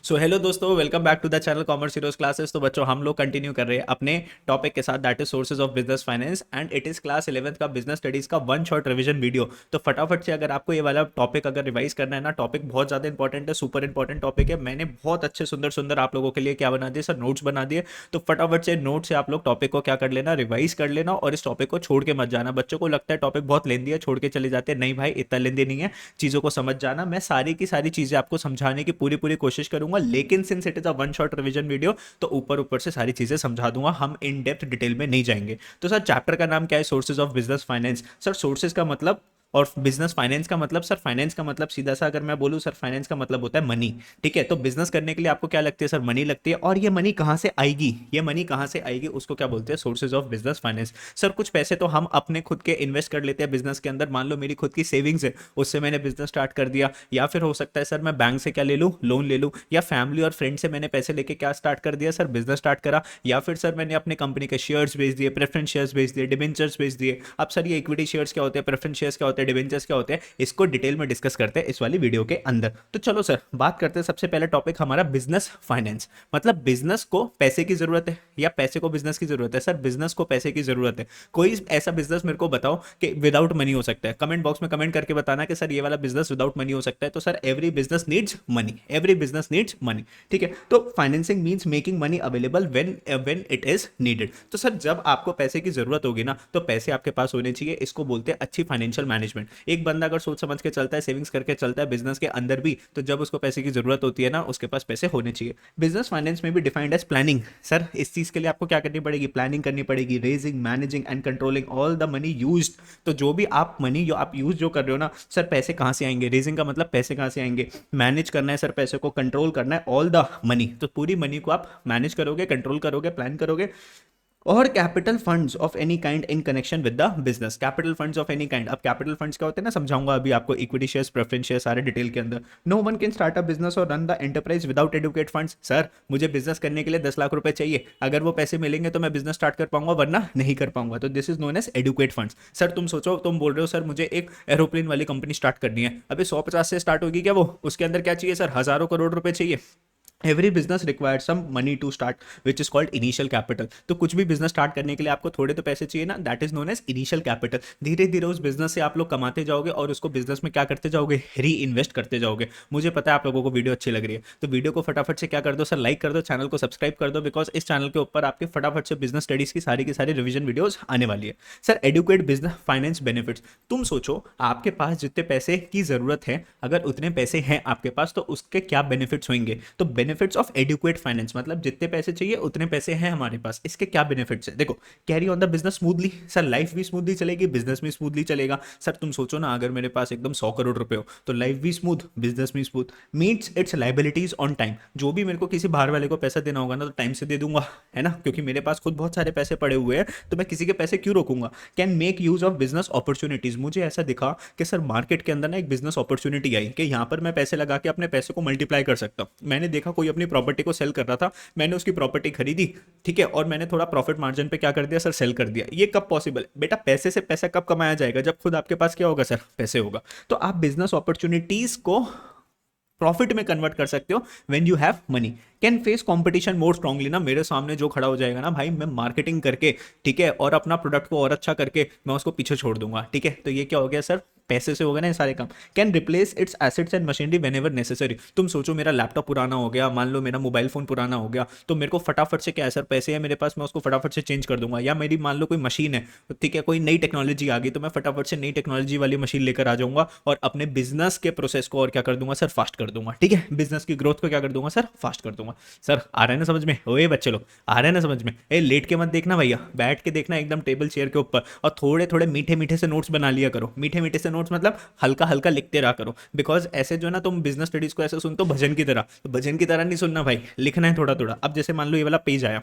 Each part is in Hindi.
सो हेलो दोस्तों, welcome back to the channel Commerce Heroes classes. तो बच्चों, हम लोग कंटिन्यू कर रहे हैं अपने टॉपिक के साथ, that is sources of business finance and it is class 11th का बिजनेस स्टडीज का वन शॉट रिवीजन वीडियो। तो फटाफट से अगर आपको ये वाला टॉपिक अगर रिवाइज करना है ना, टॉपिक बहुत ज्यादा इंपॉर्टेंट है, सुपर इंपॉर्टेंट टॉपिक है। मैंने बहुत अच्छे सुंदर सुंदर आप लोगों के लिए क्या बना दिए सर, नोट्स बना दिए। तो फटाफट से नोट से आप लोग टॉपिक को क्या कर लेना, रिवाइज कर लेना और इस टॉपिक को छोड़ के मत जाना। बच्चों को लगता है टॉपिक बहुत लेंदी है, छोड़ के चले जाते हैं। नहीं भाई, इतना लेंदी नहीं है, चीजों को समझ जाना। मैं सारी की सारी चीजें आपको समझाने की पूरी पूरी कोशिश करूंगा, लेकिन since it is a one shot revision video तो ऊपर ऊपर से सारी चीजें समझा दूंगा, हम इन डेप्थ डिटेल में नहीं जाएंगे। तो सर, चैप्टर का नाम क्या है? Sources of business finance. Sir, sources का मतलब और बिजनेस फाइनेंस का मतलब, सर फाइनेंस का मतलब सीधा सा अगर मैं बोलूं सर, फाइनेंस का मतलब होता है मनी। ठीक है, तो बिजनेस करने के लिए आपको क्या लगती है सर? मनी लगती है। और ये मनी कहां से आएगी, ये मनी कहां से आएगी, उसको क्या बोलते हैं? Sources of business finance. Sir, कुछ पैसे तो हम अपने खुद के इन्वेस्ट कर लेते हैं बिजनेस के अंदर। मान लो मेरी खुद की सेविंग्स है, उससे मैंने बिजनेस स्टार्ट कर दिया। या फिर हो सकता है सर मैं बैंक से क्या ले लूं, लोन ले लूं। या फैमिली और फ्रेंड से मैंने पैसे लेके क्या स्टार्ट कर दिया सर? बिजनेस स्टार्ट करा। या फिर सर मैंने अपने कंपनी के शेयर्स बेच दिए, प्रेफरेंस शेयर्स बेच दिए, डिबेंचर्स बेच दिए। अब सर ये इक्विटी शेयर्स क्या होते हैं, प्रेफरेंस शेयर्स क्या होते हैं, डिबेंचर्स क्या होते हैं, इसको डिटेल में डिस्कस करते हैं इस वाली वीडियो के अंदर। तो चलो सर, बात करते हैं। सबसे पहला टॉपिक हमारा बिजनेस फाइनेंस। मतलब बिजनेस को पैसे की जरूरत है या पैसे को बिजनेस की जरूरत है? सर, बिजनेस को पैसे की जरूरत है। कोई ऐसा बिजनेस मेरे को बताओ कि विदाउट मनी हो सकता है। कमेंट बॉक्स में कमेंट करके बताना कि सर ये वाला बिजनेस विदाउट मनी हो सकता है। तो sir, every business needs money, every business needs money. ठीक है, तो financing means making money available when it is needed. तो सर, जब आपको पैसे की जरूरत होगी ना, तो पैसे आपके पास होने चाहिए। इसको बोलते हैं अच्छी फाइनेंशियल मैनेजमेंट। एक बंदा अगर सोच समझ के चलता है, सेविंग्स करके चलता है बिजनेस के अंदर भी, तो जब उसको पैसे की जरूरत होती है ना, उसके पास पैसे होने चाहिए। बिजनेस फाइनेंस में भी डिफाइंड एज प्लानिंग। सर, इस चीज के लिए आपको क्या करनी पड़ेगी? प्लानिंग करनी पड़ेगी, raising, managing and controlling all the money used. तो जो भी आप मनी जो आप यूज जो कर रहे हो ना सर, पैसे कहां से आएंगे? रेजिंग का मतलब पैसे कहां से आएंगे। मैनेज करना है सर, पैसे को कंट्रोल करना है, ऑल द मनी। तो पूरी मनी को आप मैनेज करोगे, कंट्रोल करोगे, प्लान करोगे। और capital funds of any kind in connection with the business. Capital funds of any kind, अब कैपिटल फंड्स क्या होते हैं ना, समझाऊंगा अभी आपको। इक्विटी शेयर्स, प्रेफरेंस शेयर, सारे डिटेल के अंदर। No one can start a business और run the enterprise without adequate funds. Sir, मुझे बिजनेस करने के लिए 10 लाख रुपए चाहिए, अगर वो पैसे मिलेंगे तो मैं बिजनेस स्टार्ट कर पाऊंगा, वरना नहीं कर पाऊंगा। तो this is known as adequate funds. Sir, तुम सोचो, तुम बोल रहे हो सर मुझे एक एरोप्लेन वाली कंपनी स्टार्ट करनी है। अभी 150 से स्टार्ट होगी क्या वो? उसके अंदर क्या चाहिए सर? हजारों करोड़ रुपए चाहिए। Every business required some money to start which is called initial capital. तो कुछ भी बिजनेस स्टार्ट करने के लिए आपको थोड़े तो पैसे चाहिए ना, that is known as initial capital. धीरे धीरे उस बिजनेस से आप लोग कमाते जाओगे और उसको बिजनेस में क्या करते जाओगे? री इन्वेस्ट करते जाओगे। मुझे पता है आप लोगों को वीडियो अच्छी लग रही है, तो वीडियो को फटाफट से क्या कर दो सर, लाइक कर दो, चैनल को सब्सक्राइब कर दो, बिकॉज इस चैनल के ऊपर आपके फटाफट से बिजनेस स्टडीज की सारी रिवीजन वीडियोस आने वाली है। Sir, adequate business finance benefits. तुम सोचो, आपके पास जितने पैसे की जरूरत है, अगर उतने पैसे हैं आपके पास, तो उसके क्या बेनिफिट्स होंगे? तो बेनिफिट्स ऑफ एडुकेट फाइनेंस मतलब जितने पैसे चाहिए उतने पैसे हैं हमारे पास, इसके क्या बेनिफिट्स है? देखो, carry on the business smoothly. Sir, life भी स्मूथली चलेगी, बिजनेस भी स्मूथली चलेगा। सर, तुम सोचो ना, अगर मेरे पास एकदम 100 करोड़ रुपए हो, तो लाइफ भी स्मूथ, बिजनेस भी smooth. Meets it's liabilities on time. जो भी मेरे को किसी बाहर वाले को पैसा देना होगा ना, तो टाइम से दे दूंगा, है ना, क्योंकि मेरे पास खुद बहुत सारे पैसे पड़े हुए हैं, तो मैं किसी के पैसे क्यों रोकूंगा। Can make use of business opportunities. मुझे ऐसा दिखा कि सर मार्केट के अंदर ना एक बिजनेस अपॉर्चुनिटी आई कि यहाँ पर मैं पैसे लगा के अपने पैसे को मल्टीप्लाई कर सकता हूँ। मैंने देखा कोई अपनी प्रॉपर्टी को सेल कर रहा था, मैंने उसकी प्रॉपर्टी खरीदी, ठीक है, और मैंने थोड़ा प्रॉफिट मार्जिन पे क्या कर दिया सर, सेल कर दिया। ये कब पॉसिबल? बेटा, पैसे से पैसा कब कमाया जाएगा? जब खुद आपके पास क्या होगा सर, पैसे होगा। तो आप बिजनेस अपॉर्चुनिटीज को प्रॉफिट में कन्वर्ट कर सकते हो when you have money. Can face competition more strongly. ना मेरे सामने जो खड़ा हो जाएगा ना भाई, मैं मार्केटिंग करके, ठीक है, और अपना प्रोडक्ट को और अच्छा करके मैं उसको पीछे छोड़ दूंगा। ठीक है, तो ये क्या हो गया सर, पैसे से होगा ना ये सारे काम। Can replace its assets and machinery when ever necessary. तुम सोचो, मेरा लैपटॉप पुराना हो गया, मान लो मेरा मोबाइल फोन पुराना हो गया, तो मेरे को फटाफट से क्या है सर, पैसे है मेरे पास, मैं उसको फटाफट से चेंज कर दूंगा। या मेरी मान लो कोई मशीन है, ठीक है, कोई नई टेक्नोलॉजी आ गई, तो मैं फटाफट से नई टेक्नोलॉजी वाली मशीन लेकर आ जाऊंगा और अपने बिजनेस के प्रोसेस को और क्या कर दूंगा सर, फास्ट कर दूंगा। ठीक है, बिजनेस की ग्रोथ को क्या कर दूंगा सर, फास्ट कर दूंगा। सर, आ रहा है ना समझ में? ओए बच्चे लोग, आ रहा है ना समझ में? ए, लेट के मत देखना भैया, बैठ के देखना एकदम टेबल चेयर के ऊपर, और थोड़े थोड़े मीठे मीठे से नोट्स बना लिया करो। मीठे मीठे से नोट्स मतलब हल्का हल्का लिखते रहा करो, बिकॉज ऐसे जो ना तुम बिजनेस स्टडीज को ऐसे सुनते हो भजन की तरह, तो भजन की तरह नहीं सुनना भाई, लिखना है थोड़ा थोड़ा। अब जैसे मान लो ये वाला पेज आया,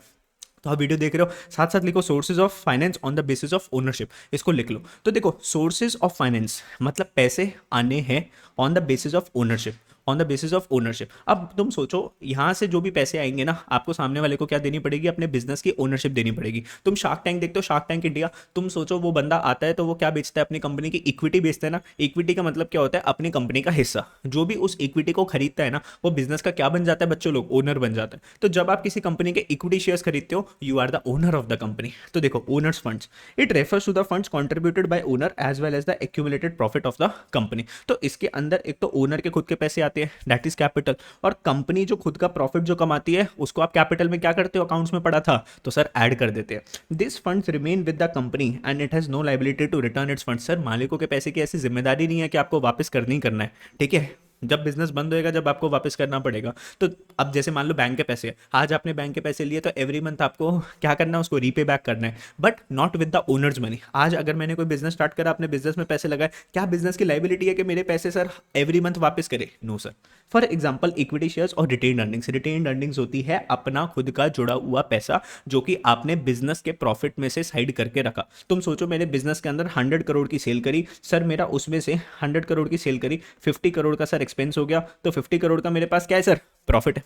तो आप वीडियो देख रहे हो, साथ साथ लिखो sources of finance on the basis of ownership, इसको लिख लो। तो देखो, सोर्सेज ऑफ फाइनेंस मतलब पैसे आने हैं on the basis of ownership. On the basis of ownership. अब तुम सोचो यहाँ से जो भी पैसे आएंगे ना, आपको सामने वाले को क्या देनी पड़ेगी, अपने बिजनेस की ओनरशिप देनी पड़ेगी। तुम शार्क टैंक देखते हो, शार्क टैंक इंडिया, तुम सोचो वो बंदा आता है तो वो क्या बेचता है, अपनी कंपनी की इक्विटी बेचता है ना। इक्विटी का मतलब क्या होता है, अपनी कंपनी का हिस्सा। जो भी उस इक्विटी को खरीदता है ना, वो बिजनेस का क्या बन जाता है बच्चों लोग, ओनर बन जाता है। तो जब आप किसी कंपनी के इक्विटी शेयर्स खरीदते हो, you are the owner of the company. तो देखो owners funds, it refers to the funds contributed by owner as well as the accumulated profit of the company. तो इसके अंदर एक तो ओनर के खुद के पैसे आते हैं, दैट इज कैपिटल, और कंपनी जो खुद का प्रॉफिट जो कमाती है उसको आप कैपिटल में क्या करते हो, अकाउंट्स में पड़ा था तो सर ऐड कर देते हैं। This funds remain with the company and it has no liability to return its funds. Sir मालिकों के पैसे की ऐसी जिम्मेदारी नहीं है कि आपको वापस करनी ही करना है, ठीक है। जब बिजनेस बंद होएगा, जब आपको वापस करना पड़ेगा। तो अब जैसे मान लो बैंक के पैसे, आज आपने बैंक के पैसे लिए तो एवरी मंथ आपको क्या करना है, उसको रीपे बैक करना है, but not with the owners money. आज अगर मैंने कोई बिजनेस स्टार्ट करा, अपने बिजनेस में पैसे लगाए, क्या बिजनेस की लाइबिलिटी है कि मेरे पैसे सर एवरी मंथ वापस करे? No sir. For example equity shares और रिटेन अर्निंग्स। रिटेन अर्निंग्स होती है अपना खुद का जुड़ा हुआ पैसा जो कि आपने बिजनेस के प्रॉफिट में से साइड करके रखा। तुम सोचो मैंने बिजनेस के अंदर 100 करोड़ की सेल करी सर, मेरा उसमें से 100 करोड़ की सेल करी, 50 करोड़ का सर एक्सपेंस हो गया, तो 50 करोड़ का मेरे पास क्या है सर, प्रॉफिट है।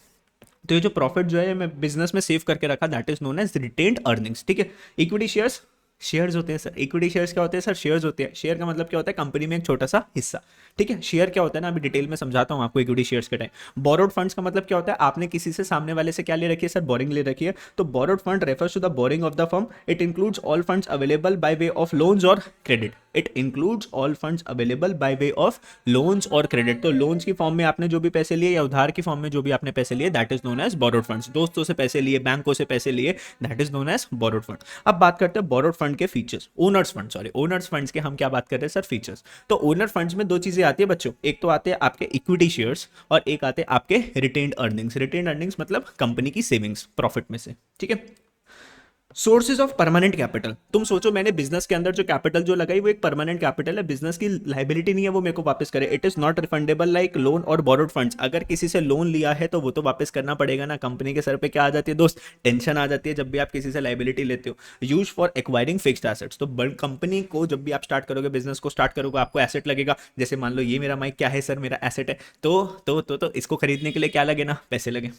तो ये जो प्रॉफिट जो है मैं बिजनेस में सेव करके रखा, that is known as retained earnings, ठीक है। इक्विटी शेयर्स, शेयर्स होते हैं सर। इक्विटी शेयर्स क्या होते हैं सर, शेयर्स होते हैं। शेयर का मतलब क्या होता है, कंपनी में एक छोटा सा हिस्सा, ठीक है। शेयर क्या होता है ना, अभी डिटेल में समझाता हूँ आपको इक्विटी शेयर्स के टाइम। बोरोड फंड्स का मतलब क्या होता है, आपने किसी से, सामने वाले से क्या ले रखी है सर, बोरिंग ले रखी है। तो borrowed fund refers to the borrowing of the firm, it includes all funds available by way of loans और credit. It includes all funds available by way of loans और क्रेडिट। तो लोन्स की फॉर्म में आपने जो भी पैसे लिए या उधार की फॉर्म में जो भी आपने पैसे लिए, that is known as borrowed funds. दोस्तों से पैसे लिए, बैंकों से पैसे लिए, that is known as borrowed fund. अब बात करते हैं बोरोड फंड के features. Owners fund, sorry owners funds के हम क्या बात कर रहे हैं सर, फीचर्स। तो ओनर फंड्स में दो चीजें आती है बच्चों, एक तो आते हैं आपके इक्विटी शेयर्स और एक आते हैं आपके रिटेन्ड अर्निंग्स। रिटेन्ड अर्निंग्स मतलब कंपनी की सेविंग्स प्रॉफिट में से, ठीक है। सोर्सेज ऑफ परमानेंट कैपिटल, तुम सोचो मैंने बिजनेस के अंदर जो कैपिटल जो लगाई वो एक परमानेंट कैपिटल है, बिजनेस की लाइबिलिटी नहीं है वो मेरे को वापस करे। It is not refundable like loan और बोरोड फंड्स। अगर किसी से लोन लिया है तो वो तो वापस करना पड़ेगा ना। कंपनी के सर पे क्या आ जाती है दोस्त, टेंशन आ जाती है जब भी आप किसी से लाइबिलिटी लेते हो। Use for acquiring fixed assets, तो कंपनी को जब भी आप स्टार्ट करोगे, बिजनेस को स्टार्ट करोगे, आपको एसेट लगेगा। जैसे मान लो ये मेरा माइक क्या है सर, मेरा एसेट है, तो इसको खरीदने के लिए क्या लगे ना, पैसे लगे।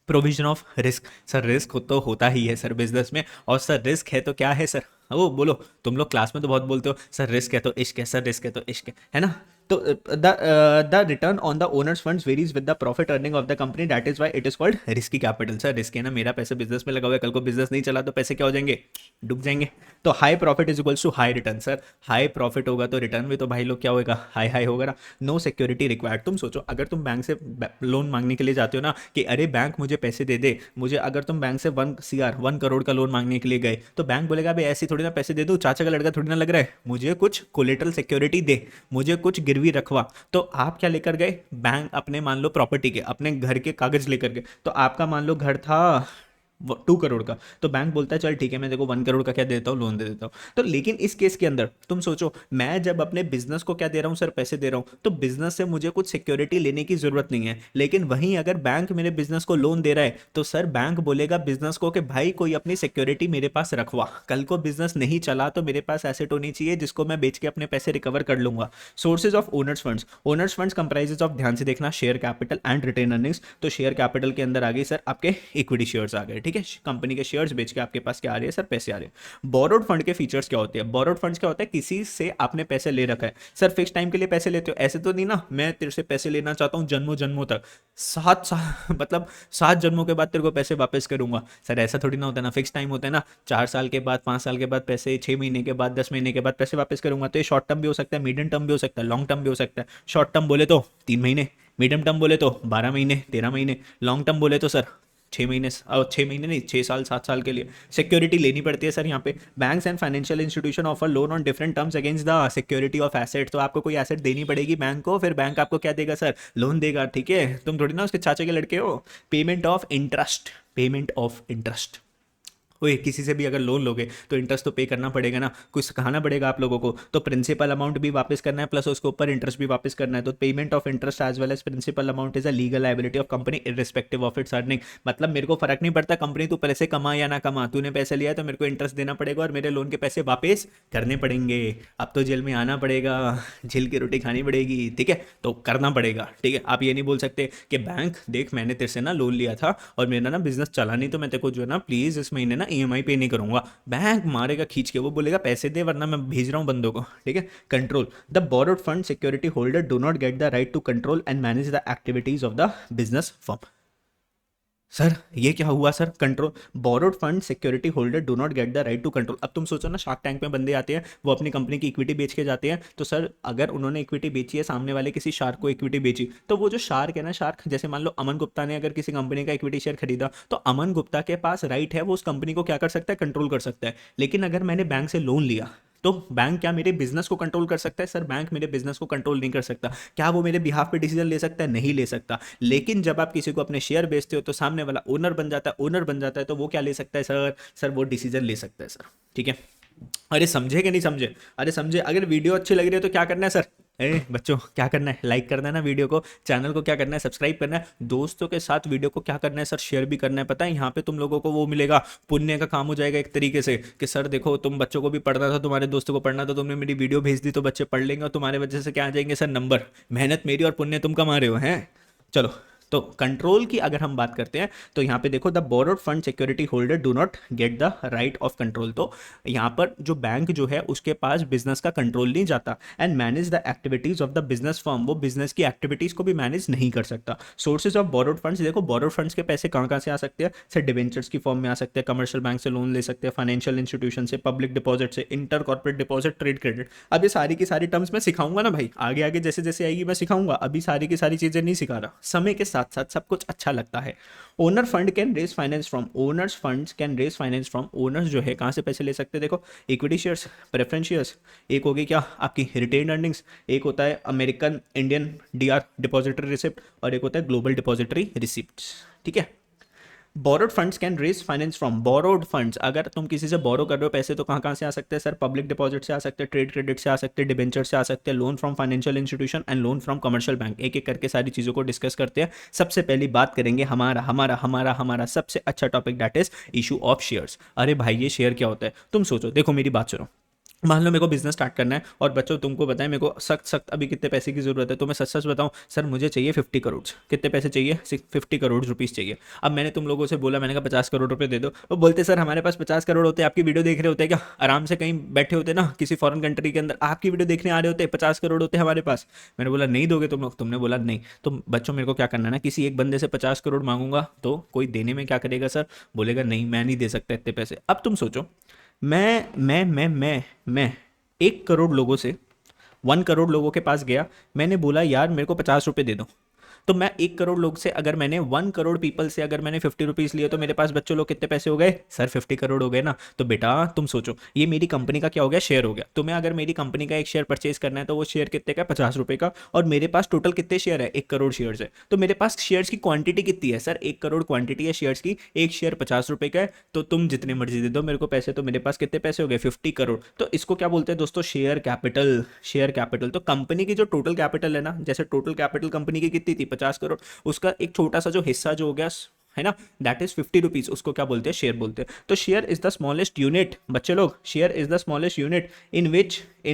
Provision of risk, sir risk तो होता ही है सर बिजनेस में, और सर रिस्क है तो क्या है सर, वो बोलो। तुम लोग क्लास में तो बहुत बोलते हो सर रिस्क है तो इश्क है, सर रिस्क है तो इश्क है ना। तो the return on the owners funds varies with the profit earning of the company, that is why it is called risky capital. Sir risk है ना, मेरा पैसा बिजनेस में लगा हुआ है, कल को बिजनेस नहीं चला तो पैसे क्या हो जाएंगे, डूब जाएंगे। तो high profit is equals to high return. Sir high profit होगा तो रिटर्न भी तो भाई लोग क्या होगा, हाई हाई होगा ना। No security required. तुम सोचो अगर तुम बैंक से लोन मांगने के लिए जाते हो ना, कि अरे बैंक मुझे पैसे दे दे, मुझे, अगर तुम बैंक से 1 करोड़ का लोन मांगने के लिए गए तो बैंक बोलेगा भाई ऐसी थोड़ी ना पैसे दे दो, चाचा का लड़का थोड़ी ना लग रहा है, मुझे कुछ कोलेटरल सिक्योरिटी दे, मुझे कुछ गिरवी रखवा। तो आप क्या लेकर गए, बैंक अपने मान लो प्रॉपर्टी के, अपने घर के कागज लेकर गए। तो आपका मान लो घर था 2 करोड़ का, तो बैंक बोलता है चल ठीक है मैं देखो 1 करोड़ का क्या देता हूँ, लोन दे देता हूँ। तो लेकिन इस केस के अंदर तुम सोचो, मैं जब अपने बिजनेस को क्या दे रहा हूँ सर, पैसे दे रहा हूँ, तो बिजनेस से मुझे कुछ सिक्योरिटी लेने की जरूरत नहीं है। लेकिन वहीं अगर बैंक मेरे बिजनेस को लोन दे रहा है तो सर बैंक बोलेगा बिजनेस को कि भाई कोई अपनी सिक्योरिटी मेरे पास रखवा, कल को बिजनेस नहीं चला तो मेरे पास एसेट होनी चाहिए जिसको मैं बेच के अपने पैसे रिकवर कर लूंगा। Sources of owners funds, owners funds comprises of, ध्यान से देखना, share capital and retain earnings. तो शेयर कैपिटल के अंदर आ गई सर आपके इक्विटी शेयर्स आ गए, ठीक है। कंपनी के शेयर्स बेच के आपके पास क्या आ रही है सर, पैसे आ रहे हैं। बोरोड फंड के फीचर्स क्या होते हैं, बोरोड फंड्स क्या होता है, किसी से आपने पैसे ले रखा है। सर फिक्स टाइम के लिए पैसे लेते हो, ऐसे तो नहीं ना मैं तेरे से पैसे लेना चाहता हूँ जन्मों जन्मों तक, 7 साल मतलब 7 जन्मों के बाद तेरे को पैसे वापस करूंगा। सर ऐसा थोड़ी ना होता है ना, फिक्स टाइम होता है ना, 4 साल के बाद, 5 साल के बाद पैसे, 6 महीने के बाद, 10 महीने के बाद पैसे वापस करूंगा। तो ये शॉर्ट टर्म भी हो सकता है, मीडियम टर्म भी हो सकता है, लॉन्ग टर्म भी हो सकता है। शॉर्ट टर्म बोले तो 3 महीने, मीडियम टर्म बोले तो 12 महीने, 13 महीने, लॉन्ग टर्म बोले तो सर 6 महीने, और 6 महीने नहीं, 6 साल, 7 साल के लिए सिक्योरिटी लेनी पड़ती है सर यहाँ पे। Banks and financial institution offer loan on different terms against the security of asset. तो आपको कोई एसेट देनी पड़ेगी बैंक को, फिर बैंक आपको क्या देगा सर, लोन देगा, ठीक है। तुम थोड़ी ना उसके चाचा के लड़के हो। Payment of interest, payment of interest, ओए किसी से भी अगर लोन लोगे तो इंटरेस्ट तो पे करना पड़ेगा ना, कुछ सिखाना पड़ेगा आप लोगों को, तो प्रिंसिपल अमाउंट भी वापस करना है प्लस उसके ऊपर इंटरेस्ट भी वापस करना है। तो payment of interest as well as principal amount is a legal liability of company irrespective of its earning. मतलब मेरे को फर्क नहीं पड़ता कंपनी तू पैसे कमा या ना कमा, तूने पैसे लिया तो मेरे को इंटरेस्ट देना पड़ेगा और मेरे लोन के पैसे वापस करने पड़ेंगे। अब तो जेल में आना पड़ेगा, जेल की रोटी खानी पड़ेगी, ठीक है, तो करना पड़ेगा, ठीक है। आप ये नहीं बोल सकते कि बैंक देख मैंने तेरे से ना लोन लिया था और मेरा ना बिजनेस चला नहीं तो मैं तेरे को जो है ना प्लीज इस महीने ना ईएमआई पे नहीं करूंगा। बैंक मारेगा खींच के, वो बोलेगा पैसे दे वरना मैं भेज रहा हूँ बंदों को, ठीक है। Control the borrowed fund security holder do not get the right to control and manage the activities of the business firm. Sir ये क्या हुआ sir, control borrowed fund security holder do not get the right to control. अब तुम सोचो ना, शार्क टैंक में बंदे आते हैं, वो अपनी कंपनी की इक्विटी बेच के जाते हैं, तो सर अगर उन्होंने इक्विटी बेची है, सामने वाले किसी शार्क को इक्विटी बेची, तो वो जो शार्क है ना, शार्क जैसे मान लो अमन गुप्ता ने अगर किसी कंपनी का इक्विटी शेयर खरीदा, तो अमन गुप्ता के पास राइट है, वो उस कंपनी को क्या कर सकता है, कंट्रोल कर सकता है। लेकिन अगर मैंने बैंक से लोन लिया तो बैंक क्या मेरे बिजनेस को कंट्रोल कर सकता है? सर बैंक मेरे बिजनेस को कंट्रोल नहीं कर सकता। क्या वो मेरे बिहाफ पे डिसीजन ले सकता है? नहीं ले सकता। लेकिन जब आप किसी को अपने शेयर बेचते हो तो सामने वाला ओनर बन जाता है, ओनर बन जाता है, तो वो क्या ले सकता है सर? सर वो डिसीजन ले सकता है सर, ठीक है। अरे समझे कि नहीं समझे? अरे समझे। अगर वीडियो अच्छी लग रही है तो क्या करना है सर? ए बच्चों क्या करना है, लाइक करना है ना वीडियो को, चैनल को क्या करना है, सब्सक्राइब करना है, दोस्तों के साथ वीडियो को क्या करना है सर, शेयर भी करना है। पता है यहाँ पे तुम लोगों को वो मिलेगा, पुण्य का काम हो जाएगा एक तरीके से, कि सर देखो तुम बच्चों को भी पढ़ना था, तुम्हारे दोस्तों को पढ़ना था, तुमने मेरी वीडियो भेज दी तो बच्चे पढ़ लेंगे और तुम्हारे वजह से क्या आ जाएंगे सर, नंबर। मेहनत मेरी और पुण्य तुम कमा रहे हो हैं। चलो, तो कंट्रोल की अगर हम बात करते हैं तो यहाँ पे देखो, the borrowed fund security holder do not get the right of control. तो यहाँ पर जो बैंक जो है उसके पास बिजनेस का कंट्रोल नहीं जाता, and manage the activities of the business firm, वो बिजनेस की एक्टिविटीज को भी मैनेज नहीं कर सकता। सोर्सेज ऑफ बोरोड फंड्स, देखो बोरोड फंड्स के पैसे कहाँ कहाँ से आ सकते हैं सर? डिवेंचर्स की फॉर्म में आ सकते हैं, कमर्शियल बैंक से लोन ले सकते हैं, फाइनेंशियल इंस्टीट्यूशन से, पब्लिक डिपॉजिट से, inter corporate deposit, trade credit. अब ये सारी की सारी टर्म्स मैं सिखाऊंगा ना भाई, आगे आगे जैसे जैसे आएगी मैं सिखाऊंगा, अभी सारी की सारी चीजें नहीं सिखा रहा। समय के साथ साथ सब कुछ अच्छा लगता है। Owner fund can raise finance from, owners funds can raise finance from, owners जो है कहाँ से पैसे ले सकते हैं? देखो इक्विटी शेयर्स, प्रेफरेंस शेयर्स, एक होगी क्या आपकी रिटेन अर्निंग्स, एक होता है American Indian DR depository receipt, और एक होता है ग्लोबल डिपॉजिटरी रिसिप्ट, ठीक है। Borrowed funds can raise finance from, borrowed funds अगर तुम किसी से बोरो कर रहे हो पैसे तो कहाँ कहाँ से आ सकते हैं सर? पब्लिक डिपॉजिट से आ सकते हैं, ट्रेड क्रेडिट से आ सकते हैं, डिबेंचर से आ सकते हैं, loan from financial institution and loan from commercial bank. एक एक करके सारी चीज़ों को डिस्कस करते हैं। सबसे पहली बात करेंगे हमारा हमारा हमारा हमारा सबसे अच्छा topic, that is issue of shares. अरे भाई ये शेयर क्या होता है? तुम सोचो, देखो मेरी बात सुनो, मान लो मेरे को बिजनेस स्टार्ट करना है और बच्चों तुमको बताएं मेरे को सख्त सख्त अभी कितने पैसे की जरूरत है, तो मैं सच सच बताऊं सर मुझे चाहिए 50 करोड़। कितने पैसे चाहिए? 50 करोड़ रुपीस चाहिए। अब मैंने तुम लोगों से बोला, मैंने कहा 50 करोड़ रुपए दे दो, वो बोलते सर हमारे पास 50 करोड़ होते हैं, आपकी वीडियो देख रहे होते हैं क्या? आराम से कहीं बैठे होते ना किसी फॉरेन कंट्री के अंदर, आपकी वीडियो देखने आ रहे होते, 50 करोड़ होते हमारे पास। मैंने बोला नहीं दोगे तुम लोग? तुमने बोला नहीं। तो बच्चों मेरे को क्या करना है ना, किसी एक बंदे से 50 करोड़ मांगूंगा तो कोई देने में क्या करेगा सर? बोलेगा नहीं मैं नहीं दे सकता इतने पैसे। अब तुम सोचो, मैं 1 करोड़ लोगों से 1 करोड़ लोगों के पास गया, मैंने बोला यार मेरे को 50 रुपए दे दो। तो मैं 1 करोड़ लोग से अगर मैंने 1 करोड़ पीपल से अगर मैंने 50 रुपीज लिए तो मेरे पास बच्चों लोग कितने पैसे हो गए सर? 50 करोड़ हो गए ना। तो बेटा तुम सोचो, ये मेरी कंपनी का क्या हो गया? शेयर हो गया। तुम्हें अगर मेरी कंपनी का एक शेयर परचेज करना है तो वो शेयर कितने का? 50 रुपए का। और मेरे पास टोटल कितने शेयर है? 1 करोड़ शेयर है। तो मेरे पास शेयर्स की क्वांटिटी कितनी है सर? 1 करोड़ क्वांटिटी है शेयर्स की, एक शेयर 50 रुपए का है। तो तुम जितने मर्जी दे दो मेरे को पैसे, तो मेरे पास कितने पैसे हो गए? 50 करोड़। तो इसको क्या बोलते हैं दोस्तों? Share capital. Share capital. तो कंपनी की जो टोटल कैपिटल है ना, जैसे टोटल कैपिटल कंपनी की कितनी थी? 50 करोड़। उसका एक छोटा सा जो हिस्सा जो हो गया है ना, दैट इज 50 रुपीज, उसको क्या बोलते हैं? शेयर बोलते हैं। तो share is the smallest unit, बच्चे लोग, share is the smallest unit in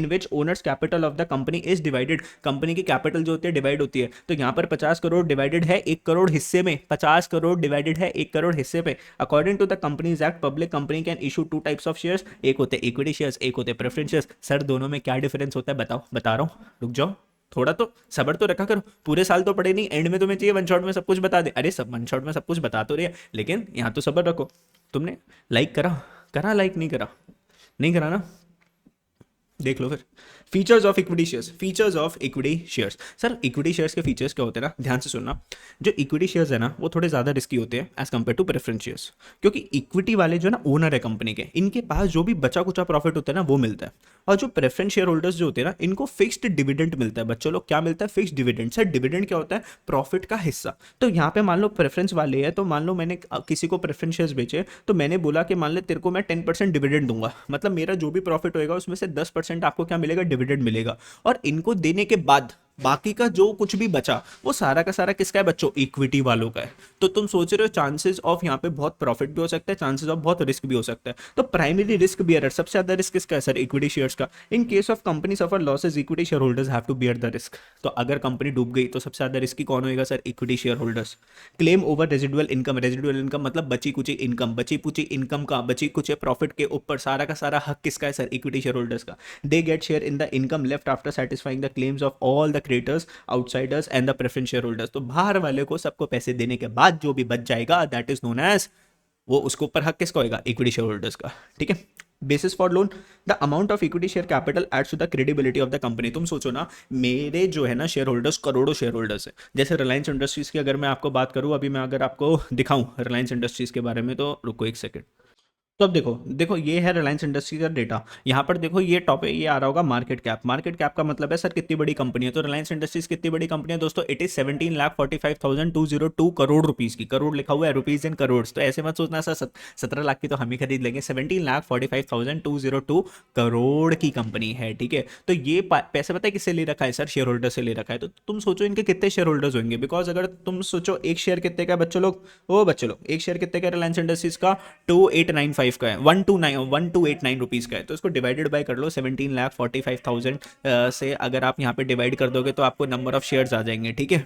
which owners capital of the company is divided. Company की कैपिटल जो होती है डिवाइड होती है। तो यहाँ पर 50 करोड़ डिवाइडेड है 1 करोड़ हिस्से में, 50 करोड़ डिवाइडेड है 1 करोड़ हिस्से पे। According to the companies act, public company can issue 2 types of shares, एक होते हैं इक्विटी शेयर्स, एक होते हैं प्रेफरेंस शेयर्स। सर दोनों में क्या डिफरेंस होता है बताओ? बता रहा हूँ, रुक जाओ, थोड़ा तो सबर तो रखा करो। पूरे साल तो पढ़े नहीं, एंड में तुम्हें चाहिए वन शॉट में सब कुछ बता दे। अरे सब वन शॉट में सब कुछ बता तो रहे, लेकिन यहाँ तो सबर रखो। तुमने लाइक करा? करा लाइक? नहीं करा? नहीं करा ना? देख लो फिर। Features of equity shares, features of equity shares. Sir equity shares के फीचर्स क्या होते हैं ना, ध्यान से सुनना। जो इक्विटी शेयर्स है ना वो थोड़े ज़्यादा रिस्की होते हैं as compare to preference shares, क्योंकि इक्विटी वाले जो ना ओनर है कंपनी के, इनके पास जो भी बचा कुचा प्रॉफिट होता है ना वो मिलता है। और जो प्रेफरेंस शेयर होल्डर्स जो होते हैं ना, इनको फिक्स्ड डिविडेंड मिलता है। बच्चों लोग क्या मिलता है? Fixed dividend. सर डिविडेंड क्या होता है? प्रॉफिट का हिस्सा। तो यहाँ पे मान लो प्रेफरेंस वाले है, तो मान लो मैंने किसी को प्रेफरेंस शेयर्स बेचे, तो मैंने बोला कि मान ले तेरे को मैं 10% डिविडेंड दूंगा, मतलब मेरा जो भी प्रॉफिट होएगा उसमें से 10% आपको क्या मिलेगा? डिविडेंड मिलेगा। और इनको देने के बाद बाकी का जो कुछ भी बचा वो सारा का सारा किसका है बच्चों? इक्विटी वालों का है। तो तुम सोच रहे हो चांसेस ऑफ यहाँ पे बहुत प्रॉफिट भी हो सकता है, चांसेस ऑफ बहुत रिस्क भी हो सकता है। तो प्राइमरी रिस्क बियरर, सबसे ज्यादा रिस्क किसका है सर? इक्विटी शेयर्स का। In case of company suffer losses, equity share holders have to bear the risk. तो अगर कंपनी डूब गई तो सबसे ज्यादा रिस्की कौन होगा sir? Equity share holders. Claim over residual income, residual income मतलब बची कुची इनकम, बची कुची इनकम का, बची कुचे प्रॉफिट के ऊपर सारा का सारा हक किसका है सर? इक्विटी शेयर होल्डर्स का। They get share in the income left after satisfying the claims of all the creators, outsiders and the preference share holders. तो बाहर वाले को सबको पैसे देने के बाद जो भी बच जाएगा दैट इज नोन एज, वो उसके ऊपर हक किसका होगा? इक्विटी शेयर होल्डर्स का। ठीक है। Basis for loan, the amount of equity share capital aids to the credibility of the company. तुम सोचो ना, मेरे जो है ना शेयर होल्डर्स करोड़ों शेयर होल्डर्स है। जैसे रिलायंस इंडस्ट्रीज की अगर मैं आपको बात करूं, अभी मैं अगर आपको दिखाऊं रिलायंस इंडस्ट्रीज के बारे में, तो रुको एक सेकंड। तो अब देखो देखो ये है रिलायंस इंडस्ट्री का डेटा। यहाँ पर देखो ये टॉप है, ये आ रहा होगा मार्केट कैप। मार्केट कैप का मतलब है सर कितनी बड़ी कंपनी है। तो रिलायंस इंडस्ट्रीज कितनी बड़ी कंपनी है दोस्तों? इट इज 17,45,202 करोड़ रुपीज की। करोड़ लिखा हुआ है, रुपीज इन करोड़। तो ऐसे मत सोचना सर 17 लाख की तो हम ही खरीद लेंगे। 17,45,202 करोड़ की कंपनी है। ठीक है। तो ये पैसा पता है किससे ले रखा है सर? शेयर होल्डर से ले रखा है। तो तुम सोचो इनके कितने शेयर होल्डर्स होंगे, बिकॉज अगर तुम सोचो एक शेयर कितने का बच्चों लोग, वो बच्चों लोग एक शेयर कितने का रिलायंस इंडस्ट्रीज का? 2895 का है, 1289 रुपीज़ का है। तो इसको डिवाइडेड बाय कर लो 17,45,000 से। अगर आप यहाँ पे डिवाइड कर दोगे तो आपको नंबर ऑफ शेयर्स आ जाएंगे। ठीक है।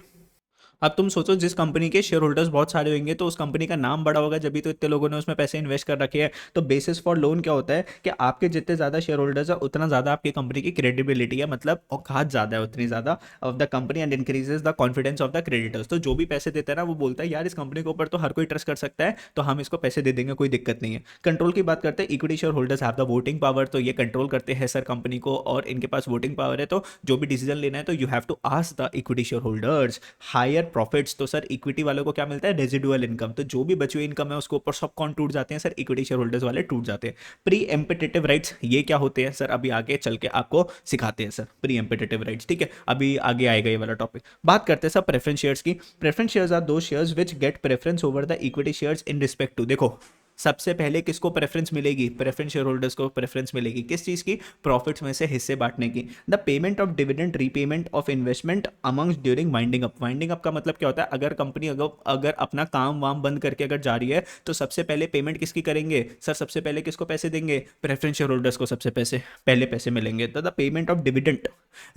अब तुम सोचो जिस कंपनी के शेयर होल्डर्स बहुत सारे होंगे तो उस कंपनी का नाम बड़ा होगा, जब भी तो इतने लोगों ने उसमें पैसे इन्वेस्ट कर रखे हैं। तो बेसिस फॉर लोन क्या होता है कि आपके जितने ज़्यादा शेयर होल्डर्स है उतना ज़्यादा आपकी कंपनी की क्रेडिबिलिटी है, मतलब औकात ज़्यादा है उतनी ज़्यादा of the company, and increases the confidence of the creditors. तो जो भी पैसे देता है ना वो बोलता है यार इस कंपनी के ऊपर तो हर कोई ट्रस्ट कर सकता है, तो हम इसको पैसे दे देंगे, कोई दिक्कत नहीं है। कंट्रोल की बात करते हैं, equity share holders have the voting power. तो ये कंट्रोल करते हैं सर कंपनी को, और इनके पास वोटिंग पावर है। तो जो भी डिसीजन लेना है तो you have to ask the equity share holders. Higher profits, तो सर इक्विटी वालों को क्या मिलता है? Residual income. तो जो भी बची हुई इनकम है उसके ऊपर सब कौन टूट जाते हैं सर? इक्विटी शेयर होल्डर्स वाले टूट जाते हैं। प्री एम्पिटेटिव राइट्स, ये क्या होते हैं सर? अभी आगे चल के आपको सिखाते हैं सर प्री एम्पिटेटिव राइट्स। ठीक है, अभी आगे आएगा ये वाला टॉपिक। बात करते हैं सर प्रेफरेंस शेयर्स की। Preference shares are those shares which get preference over the equity shares in respect to. देखो सबसे पहले किसको प्रेफरेंस मिलेगी? प्रेफरेंस शेयर होल्डर्स को प्रेफरेंस मिलेगी। किस चीज़ की? प्रॉफिट्स में से हिस्से बांटने की। The payment of dividend, repayment of investment amongst during winding up. Winding up का मतलब क्या होता है? अगर कंपनी अगर अपना काम वाम बंद करके अगर जा रही है तो सबसे पहले पेमेंट किसकी करेंगे सर? सबसे पहले किसको पैसे देंगे? प्रेफरेंस शेयर होल्डर्स को सबसे पहले पैसे मिलेंगे। तो the payment of dividend,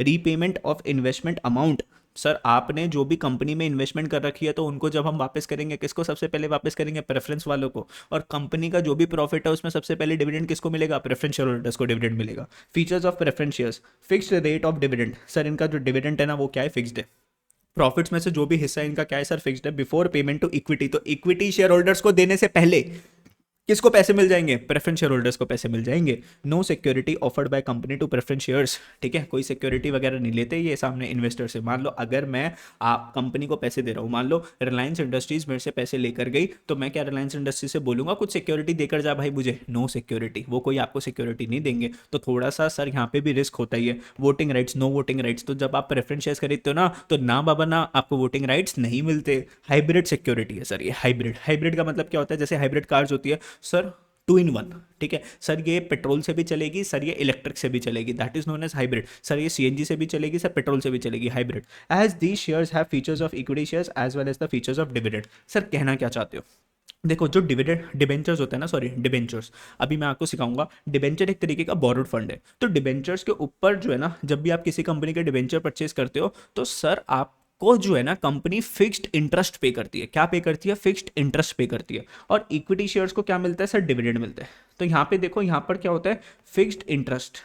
repayment of investment amount, sir आपने जो भी कंपनी में इन्वेस्टमेंट कर रखी है तो उनको जब हम वापस करेंगे किसको सबसे पहले वापस करेंगे? प्रेफरेंस वालों को। और कंपनी का जो भी प्रॉफिट है उसमें सबसे पहले डिविडेंड किसको मिलेगा? प्रेफरेंस शेयर होल्डर्स को डिविडेंड मिलेगा। Features of preference shares, fixed rate of dividend. Sir इनका जो डिविडेंड है ना वो क्या है? फिक्स्ड है। प्रॉफिट्स में से जो भी हिस्सा है इनका क्या है सर? फिक्स्ड है। बिफोर पेमेंट टू इक्विटी, तो इक्विटी शेयर होल्डर्स को देने से पहले किसको पैसे मिल जाएंगे? प्रेफरेंस शेयर होल्डर्स को पैसे मिल जाएंगे। No security offered by company to preference shares. ठीक है, कोई सिक्योरिटी वगैरह नहीं लेते ये सामने इन्वेस्टर से। मान लो अगर मैं आप कंपनी को पैसे दे रहा हूँ, मान लो रिलायंस इंडस्ट्रीज मेरे से पैसे लेकर गई, तो मैं क्या रिलायंस इंडस्ट्रीज से बोलूंगा कुछ सिक्योरिटी देकर जा भाई मुझे? नो सिक्योरिटी, वो कोई आपको सिक्योरिटी नहीं देंगे। तो थोड़ा सा सर यहाँ पे भी रिस्क होता ही है। Voting rights, no voting rights. तो जब आप प्रेफरेंस शेयर्स खरीदते हो ना तो ना बाबा ना आपको वोटिंग राइट्स नहीं मिलते। हाइब्रिड सिक्योरिटी है सर ये। हाइब्रिड, हाइब्रिड का मतलब क्या होता है? जैसे हाइब्रिड कार्स होती है सर, 2 in 1। ठीक है सर, ये पेट्रोल से भी चलेगी सर, ये इलेक्ट्रिक से भी चलेगी, that is known as hybrid. Sir ये सीएनजी से भी चलेगी सर, पेट्रोल से भी चलेगी, hybrid. As these shares have features of equity shares as well as the features of dividend. Sir कहना क्या चाहते हो? देखो जो डिबेंचर्स होते हैं ना, सॉरी डिबेंचर्स, अभी मैं आपको सिखाऊंगा। डिबेंचर एक तरीके का बोरोड फंड है। तो डिबेंचर्स के ऊपर जो है ना, जब भी आप किसी कंपनी के डिबेंचर परचेज करते हो तो सर आप को जो है ना कंपनी फिक्स्ड इंटरेस्ट पे करती है। क्या पे करती है? फिक्स्ड इंटरेस्ट पे करती है। और इक्विटी शेयर्स को क्या मिलता है सर? डिविडेंड मिलता है। तो यहाँ पे देखो, यहाँ पर क्या होता है? Fixed interest,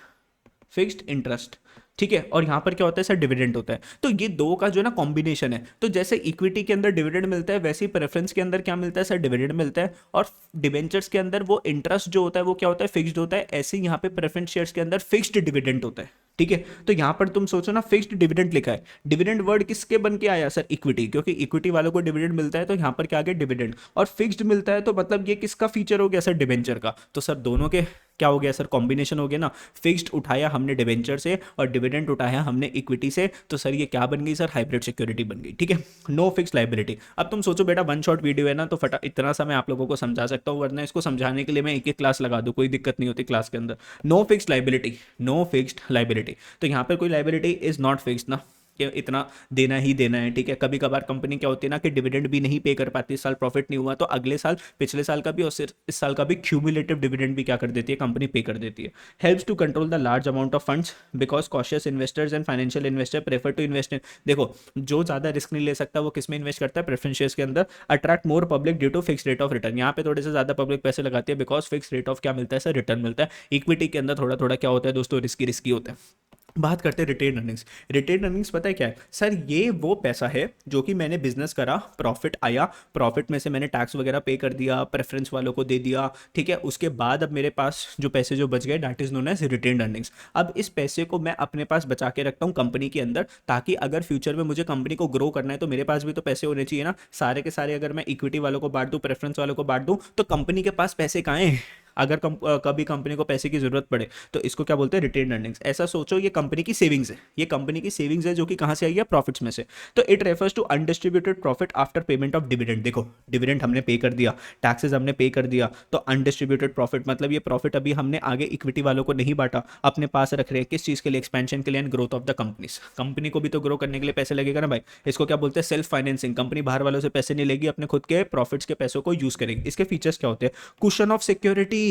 fixed interest. ठीक है, और यहाँ पर क्या होता है सर? डिविडेंड होता है। तो ये दो का जो है ना कॉम्बिनेशन है। तो जैसे इक्विटी के अंदर डिविडेंड मिलता है वैसे ही प्रेफरेंस के अंदर क्या मिलता है सर? डिविडेंड मिलता है। और डिबेंचर्स के अंदर वो इंटरेस्ट जो होता है वो क्या होता है? फिक्स्ड होता है। ऐसे ही यहाँ पे प्रेफरेंस शेयर्स के अंदर फिक्स्ड डिविडेंड होता है। ठीक है। तो यहां पर तुम सोचो ना, फिक्स्ड डिविडेंड लिखा है, डिविडेंड वर्ड किसके बन के आया सर, इक्विटी, क्योंकि इक्विटी वालों को डिविडेंड मिलता है तो यहां पर क्या आ गया डिविडेंड, और फिक्स्ड मिलता है तो मतलब ये किसका फीचर हो गया सर, डिबेंचर का। तो सर दोनों के क्या हो गया सर, कॉम्बिनेशन हो गया ना, फिक्स्ड उठाया हमने डिबेंचर से और डिविडेंड उठाया हमने इक्विटी से, तो सर ये क्या बन गई सर, हाइब्रिड सिक्योरिटी बन गई। ठीक है, नो फिक्स लाइबिलिटी। अब तुम सोचो बेटा, वन शॉट वीडियो है ना, तो फटा इतना सा मैं आप लोगों को समझा सकता हूँ, वरना इसको समझाने के लिए मैं एक एक क्लास लगा दूँ, कोई दिक्कत नहीं होती क्लास के अंदर। No fix liability, no fixed liability, तो यहाँ पर कोई लाइबिलिटी इज नॉट फिक्स्ड ना, कि इतना देना ही देना है। ठीक है, कभी कभार कंपनी क्या होती है ना कि डिविडेंड भी नहीं पे कर पाती, इस साल प्रॉफिट नहीं हुआ तो अगले साल, पिछले साल का भी और सिर्फ इस साल का भी क्यूमुलेटिव डिविडेंड भी क्या कर देती है कंपनी, पे कर देती है। Helps to control the large amount of funds because cautious investors and financial investor prefer to invest in, देखो जो ज्यादा रिस्क नहीं ले सकता वो किस में इन्वेस्ट करता है, प्रेफरेंस शेयर्स के अंदर। Attract more public due to fix rate of return, यहाँ पे थोड़े से ज्यादा पब्लिक पैसे लगाती है बिकॉज फिक्स रेट ऑफ क्या मिलता है सर, रिटर्न मिलता है। इक्विटी के अंदर थोड़ा थोड़ा क्या होता है दोस्तों, रिस्की रिस्की होता है। बात करते हैं रिटेन अर्निंग्स। रिटेन अर्निंग्स पता है क्या है सर, ये वो पैसा है जो कि मैंने बिजनेस करा, प्रॉफिट आया, प्रॉफिट में से मैंने टैक्स वगैरह पे कर दिया, प्रेफरेंस वालों को दे दिया, ठीक है, उसके बाद अब मेरे पास जो पैसे जो बच गए, that is known as retain earnings. अब इस पैसे को मैं अपने पास बचा के रखता हूँ कंपनी के अंदर, ताकि अगर फ्यूचर में मुझे कंपनी को ग्रो करना है तो मेरे पास भी तो पैसे होने चाहिए ना। सारे के सारे अगर मैं इक्विटी वालों को बांट दूं, प्रेफरेंस वालों को बांट दूं, तो कंपनी के पास पैसे कहाँ हैं, अगर कभी कंपनी को पैसे की जरूरत पड़े तो इसको क्या बोलते हैं, रिटेन अर्निंग्स। ऐसा सोचो ये कंपनी की सेविंग्स है, ये कंपनी की सेविंग्स है जो कि कहां से आई है, प्रॉफिट्स में से। तो it refers to undistributed profit after payment of dividend. देखो डिविडेंड हमने पे कर दिया, टैक्सेस हमने पे कर दिया, तो अनडिस्ट्रीब्यूटेड प्रॉफिट मतलब ये प्रॉफिट अभी हमने आगे इक्विटी वालों को नहीं बांटा, अपने पास रख रहे हैं, किस चीज के लिए, एक्सपेंशन के लिए and growth of the companies. Company को भी तो ग्रो करने के लिए पैसे लगेगा ना भाई, इसको क्या बोलते हैं, सेल्फ फाइनेंसिंग। कंपनी बाहर वालों से पैसे नहीं लेगी, अपने खुद के प्रॉफिट्स के पैसों को यूज करेगी। इसके फीचर्स क्या होते हैं, कुशन ऑफ सिक्योरिटी,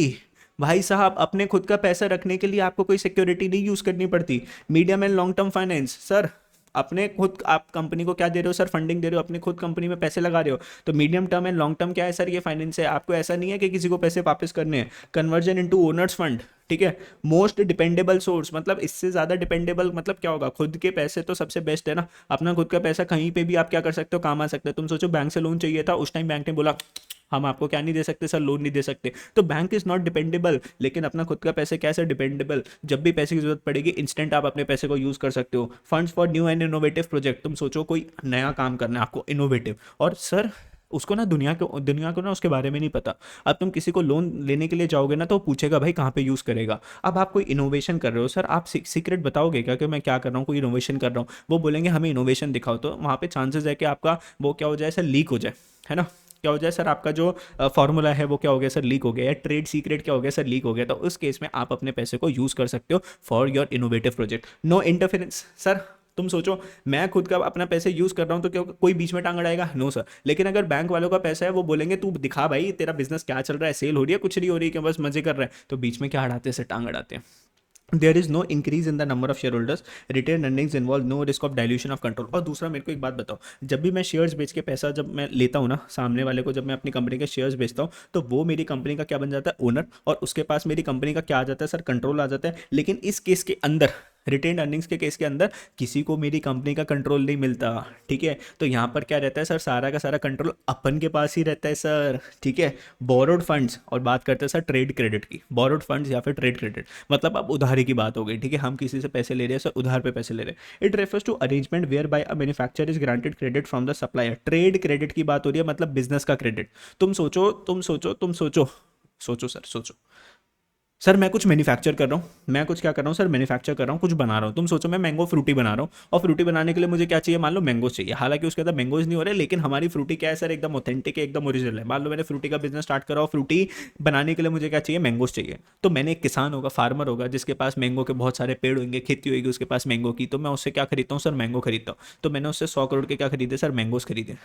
भाई साहब अपने खुद का पैसा रखने के लिए आपको कोई सिक्योरिटी नहीं यूज करनी पड़ती। Medium and long term finance, sir अपने खुद आप कंपनी को क्या दे रहे हो सर, फंडिंग दे रहे हो, अपनी खुद कंपनी में पैसे लगा रहे हो, तो medium term and long term क्या है सर, ये फाइनेंस है। आपको ऐसा नहीं है कि किसी को पैसे वापस करने हैं, कन्वर्जन इनटू ओनर्स फंड, ठीक है। मोस्ट डिपेंडेबल सोर्स, मतलब इससे ज्यादा डिपेंडेबल मतलब क्या होगा, खुद के पैसे तो सबसे बेस्ट है ना, अपना खुद का पैसा कहीं पे भी आप क्या कर सकते हो, काम आ सकते हो। तुम सोचो बैंक से लोन चाहिए था, उस टाइम बैंक ने बोला हम आपको क्या नहीं दे सकते सर, लोन नहीं दे सकते, तो बैंक इज नॉट डिपेंडेबल। लेकिन अपना खुद का पैसे कैसे डिपेंडेबल, जब भी पैसे की जरूरत पड़ेगी इंस्टेंट आप अपने पैसे को यूज कर सकते हो। Funds for new and innovative project, तुम सोचो कोई नया काम करना है आपको, इनोवेटिव, और सर उसको ना दुनिया को ना उसके बारे में नहीं पता। अब तुम किसी को लोन लेने के लिए जाओगे ना तो वो पूछेगा भाई कहाँ पे यूज़ करेगा। अब आप कोई इनोवेशन कर रहे हो सर, आप सीक्रेट बताओगे क्या कि मैं क्या कर रहा हूँ, कोई इनोवेशन कर रहा हूँ, वो बोलेंगे हमें इनोवेशन दिखाओ, तो वहाँ पे चांसेस है कि आपका वो क्या हो जाए सर, लीक हो जाए, है ना। क्या हो जाए सर, आपका जो फॉर्मूला है वो क्या हो गया सर, लीक हो गया, या ट्रेड सीक्रेट क्या हो गया सर, लीक हो गया, तो उस केस में आप अपने पैसे को यूज़ कर सकते हो for your innovative project. No interference, sir तुम सोचो मैं खुद का अपना पैसे यूज कर रहा हूं तो क्या कोई बीच में टांग अड़ाएगा, नो सर। लेकिन अगर बैंक वालों का पैसा है, वो बोलेंगे तू दिखा भाई तेरा बिजनेस क्या चल रहा है, सेल हो रही है, कुछ नहीं हो रही, कि बस मजे कर रहे हैं, तो बीच में क्या अड़ाते हैं सर, टांग अड़ाते हैं। There is no increase in the number of share holders, retain earnings involve no risk of dilution of control. और दूसरा मेरे को एक बात बताओ, जब भी मैं शेयर्स बेच के पैसा जब मैं लेता हूँ ना सामने वाले को, जब मैं अपनी कंपनी के शेयर्स बेचता हूँ तो वो मेरी कंपनी का क्या बन जाता है, ओनर, और उसके पास मेरी कंपनी का क्या आ जाता है सर, कंट्रोल आ जाता है। लेकिन इस केस के अंदर, रिटेन अर्निंग्स के केस के अंदर, किसी को मेरी कंपनी का कंट्रोल नहीं मिलता, ठीक है। तो यहाँ पर क्या रहता है सर, सारा का सारा कंट्रोल अपन के पास ही रहता है सर, ठीक है। बोरोड फंड्स, और बात करते हैं सर ट्रेड क्रेडिट की, बोरोड फंड्स या फिर ट्रेड क्रेडिट, मतलब अब उधारी की बात हो गई, ठीक है, हम किसी से पैसे ले रहे हैं सर, उधार पे पैसे ले रहे हैं। It refers to arrangement whereby a manufacturer is granted credit from the supplier. Trade credit की बात हो रही है, मतलब बिजनेस का क्रेडिट। तुम सोचो सोचो सर, सोचो सर मैं कुछ मैन्युफैक्चर कर रहा हूँ, मैं कुछ क्या कर रहा हूँ सर, मैन्युफैक्चर कर रहा हूँ, कुछ बना रहा हूँ। तुम सोचो मैं मैंगो फ्रूटी बना रहा हूँ, और फ्रूटी बनाने के लिए मुझे क्या चाहिए, मान लो मैंगोज चाहिए, हालांकि उसके अंदर मैंगोज नहीं हो रहे, लेकिन हमारी फ्रूटी क्या है सर, एकदम ऑथेंटिक है, एकदम ओरिजिनल है। मान लो मैंने फ्रूटी का बिजनेस स्टार्ट करा और फ्रूटी बनाने के लिए मुझे क्या चाहिए, मैंगोज चाहिए। तो मैंने एक किसान होगा, फार्मर होगा, जिसके पास मैंगो के बहुत सारे पेड़ होंगे, खेती होगी उसके पास मैंगो की, तो मैं उससे क्या खरीदता हूँ सर, मैंगो खरीदता हूँ। तो मैंने उससे 100 करोड़ के क्या खरीदे सर, मैंगोज खरीदे।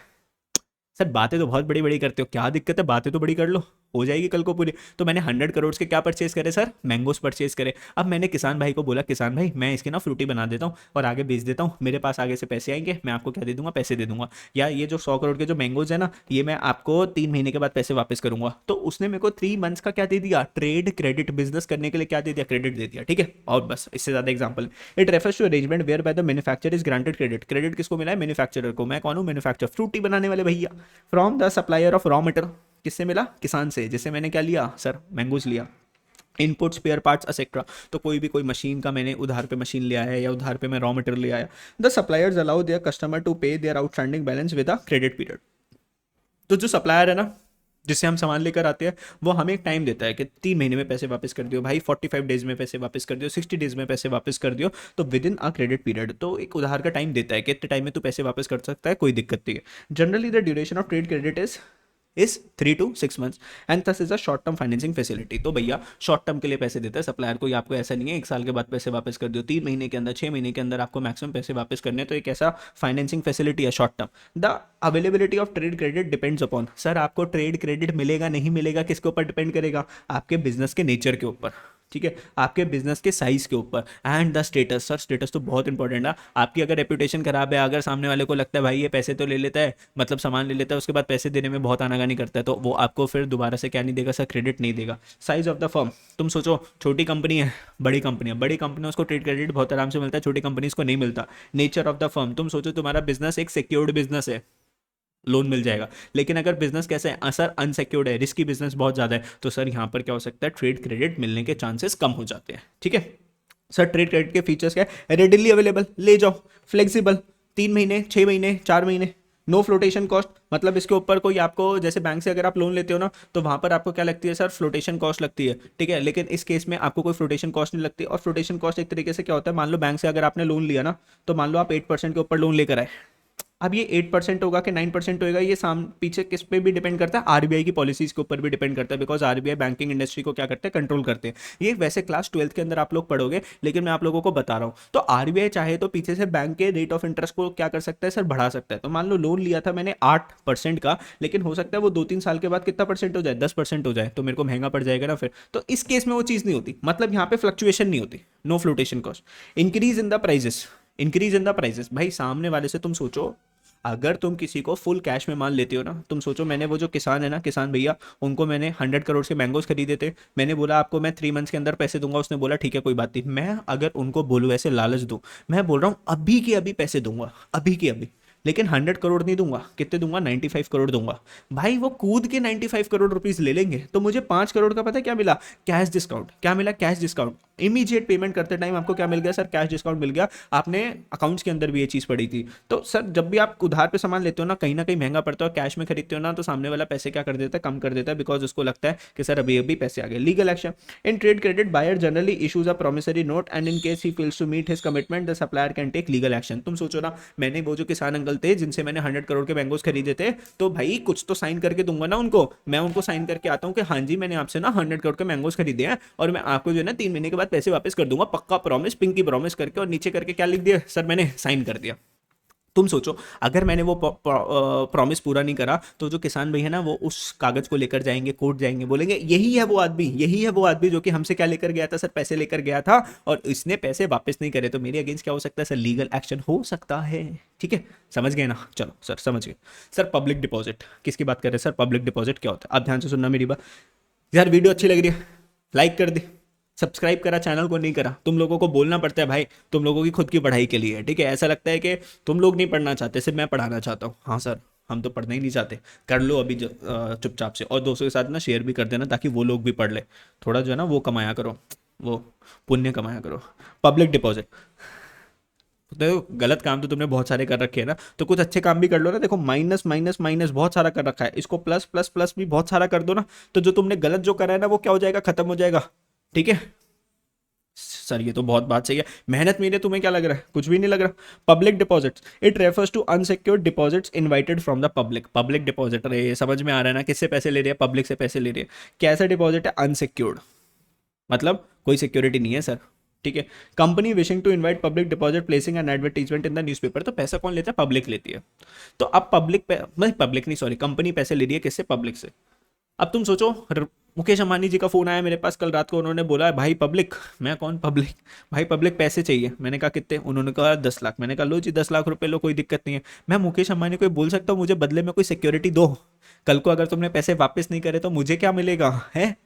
सर बातें तो बहुत बड़ी बड़ी करते हो, क्या दिक्कत है, बातें तो बड़ी कर लो, हो जाएगी कल को पूरी। तो मैंने 100 करोड़ के क्या परचेज करे सर, मैंगोस परचेज करे। अब मैंने किसान भाई को बोला, किसान भाई मैं इसकी ना फ्रूटी बना देता हूँ और आगे बेच देता हूँ, मेरे पास आगे से पैसे आएंगे, मैं आपको क्या दे दूंगा, पैसे दे दूंगा, या ये जो 100 करोड़ के जो मैंगोज है ना, ये मैं आपको 3 महीने के बाद पैसे वापस करूंगा। तो उसने मेरे को 3 मंथ्स का क्या दे दिया, ट्रेड क्रेडिट, बिजनेस करने के लिए क्या दे दिया, क्रेडिट दे दिया, ठीक है। और बस इससे ज्यादा example, it refers to arrangement whereby the manufacturer is granted credit. Credit किसको मिला है, मैन्युफैक्चरर को। मैं कौन हूँ, मैन्युफैक्चर, फ्रूटी बनाने वाले भैया, from the supplier of raw material, किससे मिला, किसान से, जिससे मैंने क्या लिया सर, मैंगोज लिया। Input, spare parts etcetera. तो कोई भी कोई मशीन का मैंने उधार पे मशीन लिया है या उधार पे मैं रॉ मटेरियल ले आया, the suppliers allow their customer to pay their outstanding balance with a credit period. तो जो सप्लायर है ना, जिससे हम सामान लेकर आते हैं, वो हमें एक टाइम देता है कि 3 महीने में पैसे वापस कर दियो भाई, 45 डेज में पैसे वापस कर दियो, 60 डेज में पैसे वापस कर दियो। तो with in a credit period, तो एक उधार का टाइम देता है कि इतने टाइम में तू पैसे वापस कर सकता है, कोई दिक्कत नहीं है। Generally the duration of trade credit is 3 to 6 months and thus is a short term financing facility. तो भैया शॉर्ट टर्म के लिए पैसे देता है सप्लायर को, आपको ऐसा नहीं है 1 साल के बाद पैसे वापस कर दियो, 3 महीने के अंदर, 6 महीने के अंदर आपको मैक्सिमम पैसे वापस करने हैं। तो एक ऐसा फाइनेंसिंग फैसिलिटी है short term. The availability of trade credit depends upon, sir आपको ट्रेड क्रेडिट मिलेगा नहीं मिलेगा किसके ऊपर डिपेंड करेगा, आपके बिजनेस के नेचर के ऊपर, ठीक है, आपके बिजनेस के साइज के ऊपर, and the status. Sir status तो बहुत इंपॉर्टेंट है। आपकी अगर रेपुटेशन खराब है, अगर सामने वाले को लगता है भाई ये पैसे तो ले लेता है, मतलब सामान ले लेता है, उसके बाद पैसे देने में बहुत आनाकानी करता है, तो वो आपको फिर दोबारा से क्या नहीं देगा सर, क्रेडिट नहीं देगा। साइज ऑफ द फर्म, तुम सोचो छोटी कंपनी है, बड़ी कंपनी है, बड़ी कंपनी उसको ट्रेड क्रेडिट बहुत आराम से मिलता है, छोटी कंपनीज को नहीं मिलता। नेचर ऑफ द फर्म, तुम सोचो तुम्हारा बिजनेस एक सिक्योर्ड बिजनेस है, लोन मिल जाएगा। लेकिन अगर बिजनेस कैसे है सर, अनसिक्योर्ड है, रिस्की बिजनेस बहुत ज़्यादा है, तो सर यहाँ पर क्या हो सकता है, ट्रेड क्रेडिट मिलने के चांसेस कम हो जाते हैं। ठीक है सर, ट्रेड क्रेडिट के फीचर्स क्या है, रेडिली अवेलेबल, ले जाओ, फ्लेक्सिबल, 3 महीने, 6 महीने, 4 महीने, नो फ्लोटेशन कॉस्ट। मतलब इसके ऊपर कोई आपको, जैसे बैंक से अगर आप लोन लेते हो ना, तो वहां पर आपको क्या लगती है सर, फ्लोटेशन कॉस्ट लगती है, ठीक है। लेकिन इस केस में आपको कोई फ्लोटेशन कॉस्ट नहीं लगती। और फ्लोटेशन कॉस्ट एक तरीके से क्या होता है, मान लो बैंक से अगर आपने लोन लिया ना, तो मान लो आप 8% के ऊपर लोन लेकर आए, अब ये 8% होगा कि 9% होगा, ये पीछे किस पे भी डिपेंड करता है, आरबीआई की पॉलिसीज के ऊपर भी डिपेंड करता है, बिकॉज आरबीआई बैंकिंग इंडस्ट्री को क्या करते हैं, कंट्रोल करते हैं। ये वैसे क्लास 12th के अंदर आप लोग पढ़ोगे, लेकिन मैं आप लोगों को बता रहा हूँ। तो आरबीआई चाहे तो पीछे से बैंक के रेट ऑफ इंटरेस्ट को क्या कर सकता है सर, बढ़ा सकता है। तो मान लो लोन लिया था मैंने 8% का, लेकिन हो सकता है वो 2-3 साल के बाद कितना परसेंट हो जाए, 10% हो जाए, तो मेरे को महंगा पड़ जाएगा ना फिर। तो इस केस में वो चीज़ नहीं होती, मतलब यहाँ पे फ्लक्चुएशन नहीं होती, no flotation cost. Increase in the prices, increase in the prices, भाई सामने वाले से तुम सोचो, अगर तुम किसी को फुल कैश में माल लेते हो ना, तुम सोचो मैंने वो जो किसान है ना, किसान भैया, उनको मैंने 100 करोड़ के मैंगोज खरीदे थे, मैंने बोला आपको मैं 3 मंथ्स के अंदर पैसे दूंगा, उसने बोला ठीक है कोई बात नहीं। मैं अगर उनको बोलूँ ऐसे लालच दूँ, मैं बोल रहा हूँ अभी के अभी पैसे दूंगा, अभी के अभी, लेकिन 100 करोड़ नहीं दूंगा, कितने दूंगा, 95 करोड़ दूंगा। भाई वो कूद के 95 करोड़ रुपीज ले लेंगे, तो मुझे 5 करोड़ का पता है क्या मिला, कैश डिस्काउंट। क्या मिला, कैश डिस्काउंट। इमीडिएट पेमेंट करते टाइम आपको क्या मिल गया सर, कैश डिस्काउंट मिल गया। आपने अकाउंट्स के अंदर भी ये चीज़ पड़ी थी। तो सर जब भी आप उधार पे सामान लेते हो ना, कहीं ना कहीं महंगा पड़ता है, और कैश में खरीदते हो ना, तो सामने वाला पैसे क्या कर देता है, कम कर देता है, बिकॉज उसको लगता है कि सर अभी अभी पैसे आ गए। Legal action, in trade credit buyer generally issues a promissory note and in case he fails to meet his commitment the supplier can take legal action. तुम सोचो ना, मैंने वो जो किसान अंकल थे जिनसे मैंने 100 करोड़ के मैंगोज खरीदे थे, तो भाई कुछ तो साइन करके दूंगा ना उनको, मैं उनको साइन करके आता हूँ कि हाँ जी मैंने आपसे ना 100 करोड़ के मैंगोज खरीदे हैं, और मैं आपको जो है ना 3 महीने के बाद पैसे वापस कर दूंगा, पक्का प्रॉमिस, पिंकी प्रॉमिस करके, और नीचे करके क्या लिख दिया सर, मैंने साइन कर दिया। तुम सोचो अगर मैंने वो प्रॉमिस पूरा नहीं करा, तो जो किसान भाई है ना, वो उस कागज को लेकर जाएंगे, कोर्ट जाएंगे, बोलेंगे यही है वो आदमी, यही है वो आदमी जो कि हमसे क्या लेकर गया था सर, पैसे लेकर गया था, और इसने पैसे वापस नहीं करे, तो मेरे अगेंस्ट क्या हो सकता है सर, लीगल एक्शन हो सकता है। ठीक है, समझ गए ना, चलो सर समझ गए। सर पब्लिक डिपॉजिट, किसकी बात कर रहे हैं सर, पब्लिक डिपॉजिट क्या होता है, आप ध्यान से सुनना मेरी बात। यार वीडियो अच्छी लग रही है, लाइक कर दी, सब्सक्राइब करा, चैनल को नहीं करा, तुम लोगों को बोलना पड़ता है भाई, तुम लोगों की खुद की पढ़ाई के लिए, ठीक है। ऐसा लगता है कि तुम लोग नहीं पढ़ना चाहते, सिर्फ मैं पढ़ाना चाहता हूँ। हाँ सर, हम तो पढ़ना ही नहीं चाहते, कर लो अभी चुपचाप से, और दोस्तों के साथ ना शेयर भी कर देना, ताकि वो लोग भी पढ़ ले, थोड़ा जो है ना वो कमाया करो, वो पुण्य कमाया करो। पब्लिक डिपॉजिट, देखो गलत काम तो तुमने बहुत सारे कर रखे हैं ना, तो कुछ अच्छे काम भी कर लो ना। देखो माइनस माइनस माइनस बहुत सारा कर रखा है, इसको प्लस प्लस प्लस भी बहुत सारा कर दो ना, तो जो तुमने गलत जो करा है ना, वो क्या हो जाएगा, खत्म हो जाएगा। ठीक है सर, ये तो बहुत बात सही है, मेहनत मेरे, तुम्हें क्या लग रहा है, कुछ भी नहीं लग रहा। Public deposits, it refers to unsecured deposits invited from the public. Public deposit, अरे ये समझ में आ रहा है ना, किससे पैसे ले रही है, पब्लिक से पैसे ले रही है। कैसा डिपॉजिट है, अनसिक्योर्ड, मतलब कोई सिक्योरिटी नहीं है सर। ठीक है, company wishing to invite public deposit placing an advertisement in the newspaper, तो पैसा कौन लेता है, पब्लिक लेती है। तो अब पब्लिक नहीं सॉरी, कंपनी पैसे ले रही है किससे, पब्लिक से। अब तुम सोचो, मुकेश अंबानी जी का फोन आया मेरे पास कल रात को, उन्होंने बोला भाई पब्लिक, मैं कौन पब्लिक, भाई पब्लिक पैसे चाहिए। मैंने कहा कितने, उन्होंने कहा 10 लाख। मैंने कहा लो जी 10 लाख रुपए लो, कोई दिक्कत नहीं है। मैं मुकेश अंबानी को बोल सकता हूँ मुझे बदले में कोई सिक्योरिटी दो, कल को अगर तुमने पैसे वापस नहीं करे तो मुझे क्या मिलेगा है।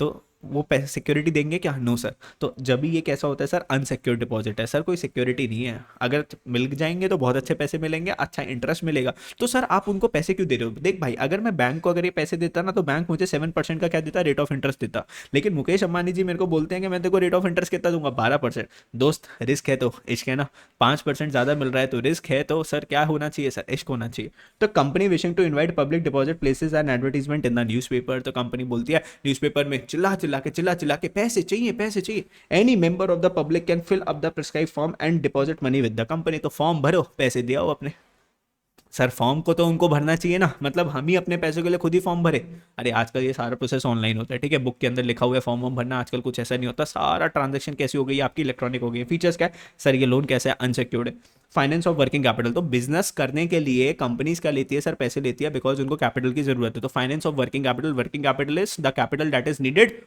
तो वो पैसे सिक्योरिटी देंगे क्या? No sir. तो जब भी ये कैसा होता है सर, अनसिक्योर्ड डिपॉजिट है सर, कोई सिक्योरिटी नहीं है। अगर मिल जाएंगे तो बहुत अच्छे पैसे मिलेंगे, अच्छा इंटरेस्ट मिलेगा। तो सर आप उनको पैसे क्यों दे रहे हो? देख भाई, अगर मैं बैंक को अगर ये पैसे देता ना, तो बैंक मुझे 7% का क्या देता, रेट ऑफ इंटरेस्ट देता। लेकिन मुकेश अंबानी जी मेरे को बोलते हैं कि मैं तेरे को रेट ऑफ इंटरेस्ट कितना दूंगा, 12%। दोस्त रिस्क है तो इश्क है ना, 5% ज्यादा मिल रहा है तो रिस्क है, तो सर क्या होना चाहिए सर, इश्क होना चाहिए। तो company wishing to invite public deposit places an advertisement in the newspaper, तो कंपनी बोलती है न्यूज़पेपर में चिल्ला चिल्ला के पैसे चाहिए, any member of the public can fill up the prescribe form and deposit money with the company. तो फॉर्म भरो, पैसे दिया हो अपने। सर फॉर्म को तो उनको भरना चाहिए ना, मतलब हम ही अपने पैसों के लिए खुद ही फॉर्म भरे? अरे आजकल ये सारा प्रोसेस ऑनलाइन होता है, ठीक है, बुक के अंदर लिखा हुआ है फॉर्म वॉर्म भरना, आजकल कुछ ऐसा नहीं होता, सारा ट्रांजेक्शन कैसी हो गई है आपकी, इलेक्ट्रॉनिक हो गई है। फीचर्स क्या है सर, ये लोन कैसा है, अनसिक्योर्ड है। फाइनेंस ऑफ वर्किंग कैपिटल, तो बिजनेस करने के लिए कंपनीज क्या लेती है सर, पैसे लेती है, बिकॉज उनको कैपिटल की जरूरत है। तो finance of working capital is the capital that is needed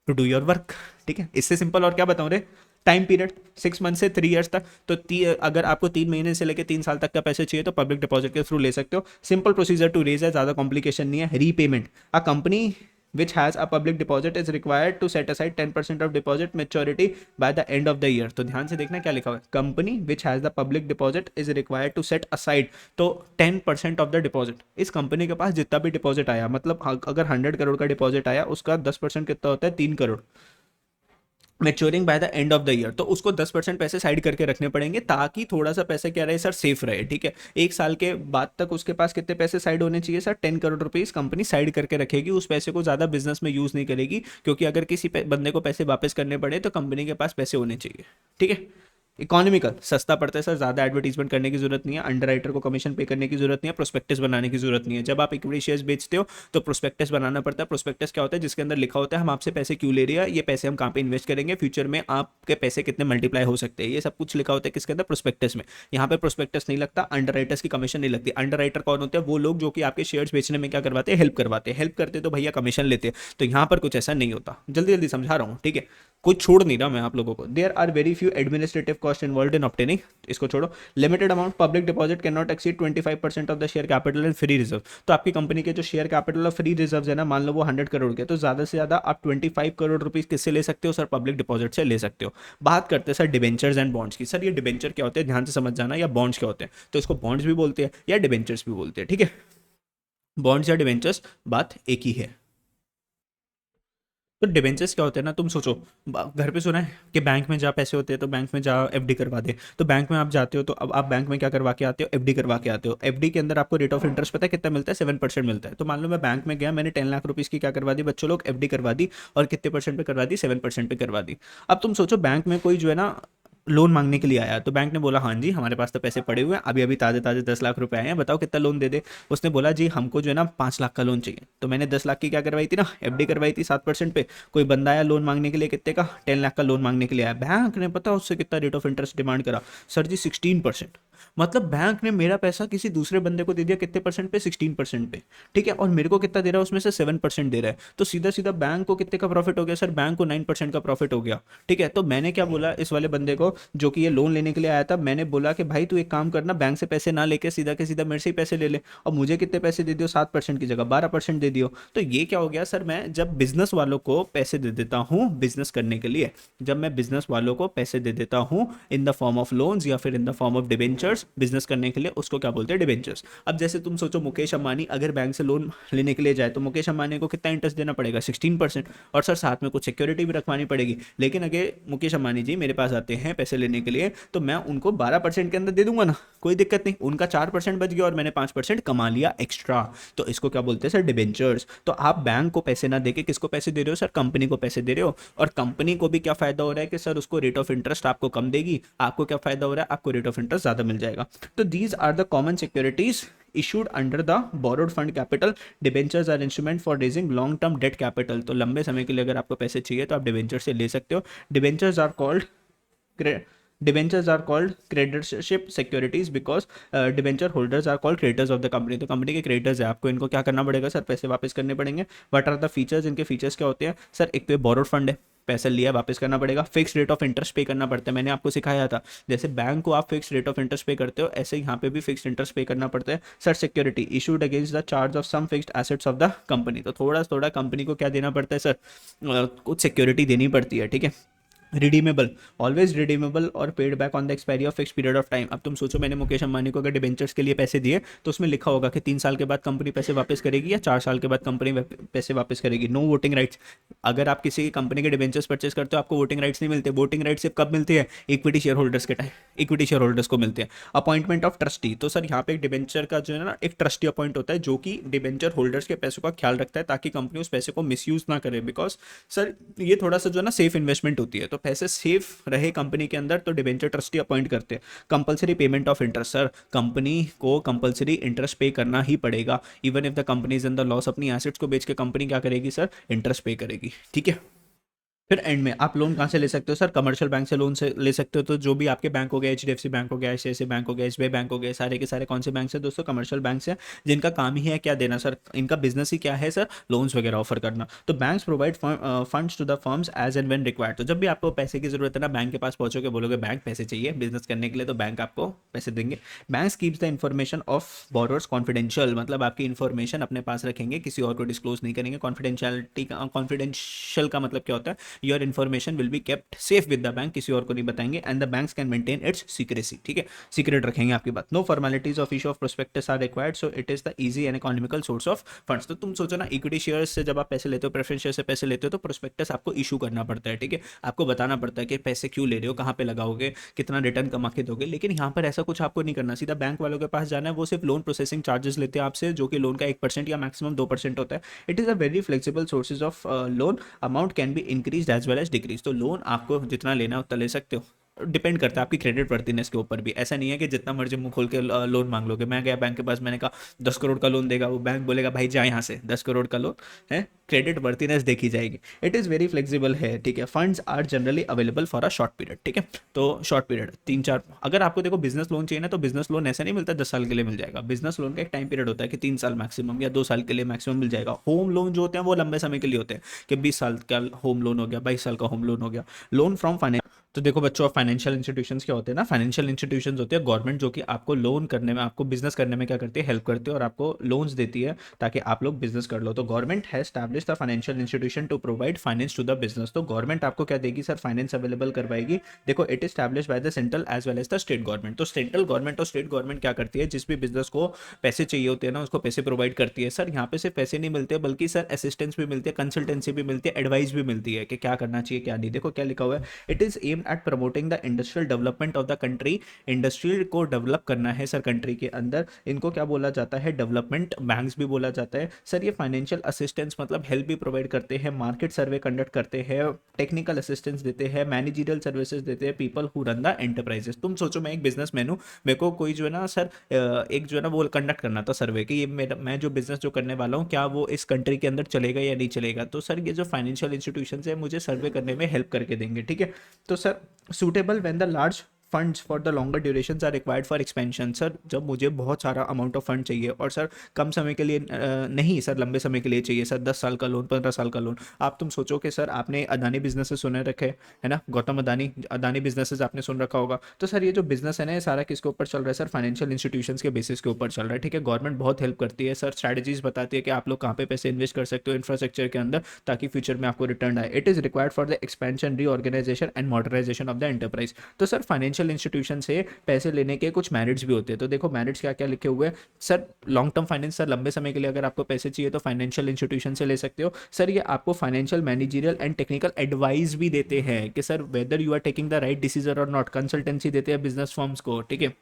to do your work. ठीक है, इससे सिंपल और क्या बताऊं रे। टाइम पीरियड 6 मंथ से 3 ईयर्स तक, तो अगर आपको 3 महीने से लेकर 3 साल तक का पैसे चाहिए तो पब्लिक डिपॉजिट के थ्रू ले सकते हो। सिंपल प्रोसीजर टू रेज है, ज़्यादा कॉम्प्लिकेशन नहीं है। Repayment, a company which has a public deposit is required to set aside 10% of deposit maturity by the end of the year। तो ध्यान से देखना क्या लिखा हुआ है, company which has the public deposit is required to set aside, तो 10% of the deposit, इस कंपनी के पास जितना भी डिपॉजिट आया, मतलब अगर 100 करोड़ का डिपॉजिट आया, उसका 10% कितना होता है, 3 crore, maturing by the end of the year. तो उसको 10% पैसे साइड करके रखने पड़ेंगे, ताकि थोड़ा सा पैसे क्या रहे सर, सेफ रहे। ठीक है, 1 साल के बाद तक उसके पास कितने पैसे साइड होने चाहिए sir, 10 crore rupees company side करके रखेगी। उस पैसे को ज़्यादा बिजनेस में यूज़ नहीं करेगी, क्योंकि अगर किसी बंदे को पैसे वापस करने पड़े तो कंपनी के पास पैसे होने चाहिए। ठीक है, इकोनॉमिकल, सस्ता पड़ता है सर, ज़्यादा एडवर्टीजमेंट करने की जरूरत नहीं है, अंडरराइटर को कमीशन पे करने की जरूरत नहीं है, प्रोस्पेक्टस बनाने की जरूरत नहीं है। जब आप इक्विटी शेयर्स बेचते हो तो प्रोस्पेक्टस बनाना पड़ता है। प्रोस्पेक्टस क्या होता है, जिसके अंदर लिखा होता है हम आपसे पैसे क्यों ले रहे हैं, ये पैसे हम कहाँ पे इन्वेस्ट करेंगे, फ्यूचर में आपके पैसे कितने मल्टीप्लाई हो सकते हैं, ये सब कुछ लिखा होता है किसके अंदर, प्रोस्पेक्टस में। यहाँ पे प्रोस्पेक्टस नहीं लगता, अंडरराइटर्स की कमीशन नहीं लगती। अंडरराइटर कौन होते हैं, वो लोग जो कि आपके शेयर्स बेचने में क्या करवाते हैं, हेल्प करवाते हैं। हेल्प करते तो भैया कमीशन लेते हैं, तो यहाँ पर कुछ ऐसा नहीं होता। जल्दी जल्दी समझा रहा हूँ, ठीक है, कुछ छोड़ नहीं रहा मैं आप लोगों को। There are very few administrative cost involve in obtaining, इसको छोड़ो। Limited amount public deposit can not exceed 25% of the share capital and free reserve. तो आपकी कंपनी के जो शेयर कैपिटल और फ्री रिजर्व है ना, मान लो वो 100 करोड़ के, तो ज्यादा से ज्यादा आप 25 करोड़ रुपीज किससे ले सकते हो सर, पब्लिक डिपॉजिट से ले सकते हो। बात करते हैं सर डिबेंचर्स एंड बॉन्ड्स की। सर ये डिबेंचर क्या होते हैं, ध्यान से समझ जाना, या बॉन्ड्स क्या होते हैं। तो इसको बॉन्ड्स भी बोलते हैं या डिबेंचर्स भी बोलते हैं, ठीक है। बॉन्ड्स या डिबेंचर्स बात एक ही है। तो डिबेंचर्स क्या होते हैं ना, तुम सोचो, घर पे सुना है कि बैंक में जा पैसे होते हैं तो बैंक में जा एफडी करवा दे। तो बैंक में आप जाते हो, तो अब आप बैंक में क्या करवा के आते हो, एफडी करवा के आते हो। एफडी के अंदर आपको रेट ऑफ इंटरेस्ट पता है कितना मिलता है, 7% मिलता है। तो मान लो मैं बैंक में गया, मैंने 10 लाख रुपीज़ की क्या करवा दी, बच्चों लोग एफडी करवा दी, और कितने परसेंट पे करवा दी, 7% पे करवा दी। अब तुम सोचो बैंक में कोई जो है ना लोन मांगने के लिए आया, तो बैंक ने बोला हाँ जी हमारे पास तो पैसे पड़े हुए हैं, अभी अभी ताज़े ताज़े 10 लाख रुपए आए हैं, बताओ कितना लोन दे दे। उसने बोला जी हमको जो है ना 5 लाख का लोन चाहिए। तो मैंने 10 लाख की क्या करवाई थी ना, एफडी करवाई थी 7% पे। कोई बंदा आया लोन मांगने के लिए, कितने का, 10 लाख का लोन मांगने के लिए आया। बैंक ने पता उससे कितना रेट ऑफ इंटरेस्ट डिमांड करा सर जी, 16%। मतलब बैंक ने मेरा पैसा किसी दूसरे बंदे को दे दिया, कितने परसेंट पे, 16% पे। ठीक है, और मेरे को कितना दे रहा है उसमें से, 7% दे रहा है। तो सीधा सीधा बैंक को कितने का प्रॉफिट हो गया सर, बैंक को 9% का प्रॉफिट हो गया। ठीक है, तो मैंने क्या बोला इस वाले बंदे को जो कि ये लोन लेने के लिए आया था, मैंने बोला कि भाई तू एक काम करना, बैंक से पैसे ना लेके सीधा के सीधा मेरे से ही पैसे ले ले, और मुझे कितने पैसे दे दियो, 7% की जगह 12% दे दियो। तो ये क्या हो गया सर, मैं जब बिजनेस वालों को पैसे दे देता हूँ बिजनेस करने के लिए, जब मैं बिजनेस वालों को पैसे दे देता हूँ इन द फॉर्म ऑफ लोन्स या फिर इन the form of debentures business करने के लिए, उसको क्या बोलते हैं, डिबेंचर्स। अब जैसे तुम सोचो मुकेश अंबानी अगर बैंक से लोन लेने के लिए जाए, तो मुकेश अंबानी को कितना इंटरेस्ट देना पड़ेगा, 16%, और सर साथ में कुछ सिक्योरिटी भी रखवानी पड़ेगी। लेकिन अगर मुकेश अंबानी जी मेरे पास आते हैं पैसे लेने के लिए, तो मैं उनको 12% के अंदर दे दूंगा ना, कोई दिक्कत नहीं, उनका 4% बच गया और मैंने 5% कमा लिया एक्स्ट्रा। तो इसको क्या बोलते हैं सर, डिबेंचर्स। तो आप बैंक को पैसे ना देके किसको पैसे दे रहे हो सर, कंपनी को पैसे दे रहे हो। और कंपनी को भी क्या फायदा हो रहा है कि सर उसको रेट ऑफ इंटरेस्ट आपको कम देगी, आपको क्या फायदा हो रहा है, आपको रेट ऑफ इंटरेस्ट ज्यादा मिल जाएगा। तो these are the common securities issued under the borrowed fund capital। debentures are instrument for raising long term debt capital। तो लंबे समय के लिए अगर आपको पैसे चाहिए तो आप डिबेंचर से ले सकते हो। Debentures are called creditorship securities because debenture holders are called creditors of the company. तो कंपनी के क्रेडिटर्स है, आपको इनको क्या करना पड़ेगा सर, पैसे वापस करने पड़ेंगे। व्हाट आर द फीचर्स, इनके फीचर्स क्या होते हैं सर, एक तो बोरोड फंड है, पैसा लिया वापस करना पड़ेगा, फिक्स रेट ऑफ इंटरेस्ट पे करना पड़ता है, मैंने आपको सिखाया था। जैसे बैंक को आप फिक्स रेट ऑफ इंटरेस्ट पे करते हो, ऐसे यहाँ पे भी फिक्स इंटरेस्ट पे करना पड़ता है। Sir security issued against the charge of some fixed assets of the company, तो थोड़ा थोड़ा कंपनी को क्या देना पड़ता है सर, कुछ सिक्योरिटी देनी पड़ती है, ठीक है। रिडीमेबल, ऑलवेज रिडीमेबल और paid back on the expiry of fix period of time. अब तुम सोचो, मैंने मुकेश अंबानी को अगर डिबेंचर्स के लिए पैसे दिए तो उसमें लिखा होगा कि 3 साल के बाद कंपनी पैसे वापस करेगी या 4 साल के बाद कंपनी पैसे वापस करेगी। नो वोटिंग राइट्स, अगर आप किसी कंपनी के डिबेंचर्स परचेस करते हो आपको वोटिंग राइट्स नहीं मिलते। वोटिंग राइट्स सिर्फ कब मिलती है, इक्विटी शेयर होल्डर्स के टाइम, इक्विटी शेयर होल्डर्स को मिलते हैं। अपॉइंटमेंट ऑफ ट्रस्टी, तो सर यहाँ पे एक डिबेंचर का जो है ना एक ट्रस्टी अपॉइंट होता है जो कि डिबेंचर होल्डर्स के पैसों का ख्याल रखता है ताकि कंपनी उस पैसे को मिसयूज ना करे, बिकॉज सर ये थोड़ा सा जो है ना सेफ इन्वेस्टमेंट होती है, तो पैसे सेफ रहे कंपनी के अंदर तो डिबेंचर ट्रस्टी अपॉइंट करते हैं। Compulsory payment of interest, sir company को कंपलसरी इंटरेस्ट पे करना ही पड़ेगा, even if the company is in the loss. अपनी एसेट्स को बेच के कंपनी क्या करेगी सर, इंटरेस्ट पे करेगी, ठीक है। फिर एंड में आप लोन कहाँ से ले सकते हो सर, कमर्शियल बैंक से लोन से ले सकते हो। तो जो भी आपके बैंक हो गए, एचडीएफसी बैंक हो गया, आईसीआईसीआई बैंक हो गया, एसबीआई बैंक हो गए, सारे के सारे कौन से बैंक से दोस्तों, कमर्शियल बैंक से, जिनका काम ही है क्या देना सर, इनका बिजनेस ही क्या है सर, लोन्स वगैरह ऑफर करना। तो banks provide funds to the firms as and when required. तो जब भी आपको पैसे की जरूरत है ना, बैंक के पास पहुंचोगे, बोलोगे बैंक पैसे चाहिए बिजनेस करने के लिए, तो बैंक आपको पैसे देंगे। Banks keeps the information of borrowers confidential, मतलब आपकी इन्फॉर्मेशन अपने पास रखेंगे, किसी और को डिस्क्लोज नहीं करेंगे। कॉन्फिडेंशियलिटी का, कॉन्फिडेंशियल का मतलब क्या होता है, your information will be kept safe with the bank, किसी और को नहीं बताएंगे। And the banks can maintain its secrecy, ठीक है, सीक्रेट रखेंगे आपकी बात। No formalities of issue of prospectus are required, so it is the easy and economical source of funds. तो तुम सोचो ना, इक्विटी शेयर्स से जब आप पैसे लेते हो, प्रेफरेंस शेयर से पैसे लेते हो, तो प्रोस्पेक्टस आपको इशू करना पड़ता है, ठीक है, आपको बताना पड़ता है कि पैसे क्यों ले रहे हो, कहाँ पे लगाओगे, कितना रिटर्न कमा के दोगे। लेकिन यहाँ पर ऐसा कुछ आपको नहीं करना, सीधा बैंक वालों के पास जाना है, वो सिर्फ लोन प्रोसेसिंग चार्जेस लेते हैं आपसे, जो कि लोन का 1% या मैक्सिमम 2% होता है। It is a very flexible sources of loan, amount can be increase as well as decrease. तो लोन आपको जितना लेना है उतना ले सकते हो, डिपेंड करता है आपकी क्रेडिट वर्थिनेस के ऊपर भी। ऐसा नहीं है कि जितना मर्जी मुंह खोल के लोन मांग लोगे। मैं गया बैंक के पास, मैंने कहा 10 करोड़ का लोन देगा, वो बैंक बोलेगा भाई जा यहाँ से, 10 करोड़ का लोन है, क्रेडिट वर्थिनेस देखी जाएगी। इट इज़ वेरी फ्लेक्सिबल है, ठीक है। Funds are generally available for a short period, ठीक है। तो शॉर्ट पीरियड 3-4, अगर आपको देखो बिजनेस लोन चाहिए ना, तो बिजनेस लोन ऐसा नहीं मिलता 10 साल के लिए मिल जाएगा। बिजनेस लोन का एक टाइम पीरियड होता है कि 3 साल मैक्सिमम या 2 साल के लिए मैक्सिमम मिल जाएगा। होम लोन जो होते हैं वो लंबे समय के लिए होते हैं कि 20 साल का होम लोन हो गया, 22 साल का होम लोन हो गया। लोन फ्रॉम फाइनेंस, तो देखो बच्चों, फाइनेंशियल इंस्टीट्यूशंस क्या होते हैं ना, फाइनेंशियल इंस्टीट्यूशंस होते हैं गवर्नमेंट, जो कि आपको लोन करने में, आपको बिजनेस करने में क्या करती है, हेल्प करती है और आपको लोन्स देती है ताकि आप लोग बिजनेस कर लो। तो government has established the financial institution to provide finance to the business. तो गवर्नमेंट आपको क्या देगी सर, फाइनेंस अवेलेबल करवाएगी। देखो, it is established by the central as well as the state government. तो सेंट्रल गवर्नमेंट और स्टेट गवर्नमेंट क्या करती है, जिस भी बिजनेस को पैसे चाहिए होते हैं ना, उसको पैसे प्रोवाइड करती है। सर यहाँ पे सिर्फ पैसे नहीं मिलते, बल्कि सर असिस्टेंस भी मिलती है, कंसल्टेंसी भी मिलती है, एडवाइस भी मिलती है कि क्या करना चाहिए क्या नहीं। देखो क्या लिखा हुआ है, it is aimed at promoting the industrial development of the country. Industry को डेवलप करना है सर कंट्री के अंदर, इनको क्या बोला जाता है, डेवलपमेंट बैंक्स भी बोला जाता है। सर ये फाइनेंशियल असिस्टेंस मतलब हेल्प भी प्रोवाइड करते हैं, मार्केट सर्वे कंडक्ट करते हैं, टेक्निकल असिस्टेंस देते हैं, मैनेजरियल सर्विसेज देते हैं, people who run the enterprises. तुम सोचो, मैं एक बिजनेसमैन हूँ, मेरे को कोई जो है ना सर एक जो है ना वो कंडक्ट करना था सर्वे कि ये मेरा, मैं जो बिजनेस जो करने वाला हूँ क्या वो इस कंट्री के अंदर चलेगा या नहीं चलेगा। तो सर ये जो फाइनेंशियल इंस्टीट्यूशन है मुझे सर्वे करने में हेल्प करके देंगे, ठीक है। तो sir suitable when the large funds for the longer duration are required for expansion. Sir जब मुझे बहुत सारा अमाउंट ऑफ फंड चाहिए और सर कम समय के लिए नहीं सर, लंबे समय के लिए चाहिए सर, 10 साल का लोन, 15 साल का लोन। आप तुम सोचो कि सर आपने अदानी बिजनेसेस सुने रखे है ना, गौतम अदानी, अदानी बिजनेसेस आपने सुन रखा होगा। तो सर ये जो बिजनेस है ना, ये सारा किसके ऊपर चल रहा है सर, फाइनेंशियल इंस्टीट्यूशन के बेसिस के ऊपर चल रहा है, ठीक है। गवर्नमेंट बहुत हेल्प करती है सर, स्ट्रैटेजीज बताती है कि आप लोग कहाँ पे पैसे इन्वेस्ट कर सकते हो इंफ्रास्ट्रक्चर के अंदर, ताकि फ्यूचर में आपको रिटर्न आए। It is required for the expansion, reorganisation and modernisation of the enterprise. तो सर फाइनेंशियल इंस्टीट्यूशन से पैसे लेने के कुछ मेरिट्स भी होते हैं। तो देखो मेरिट्स क्या क्या लिखे हुए हैं sir, long term finance, sir लंबे समय के लिए अगर आपको पैसे चाहिए तो फाइनेंशियल इंस्टीट्यूशन से ले सकते हो। सर ये आपको financial, managerial and technical advice भी देते हैं कि sir whether you are taking the right decision और नॉट, कंसल्टेंसी देते हैं बिजनेस फर्म्स को, ठीक है।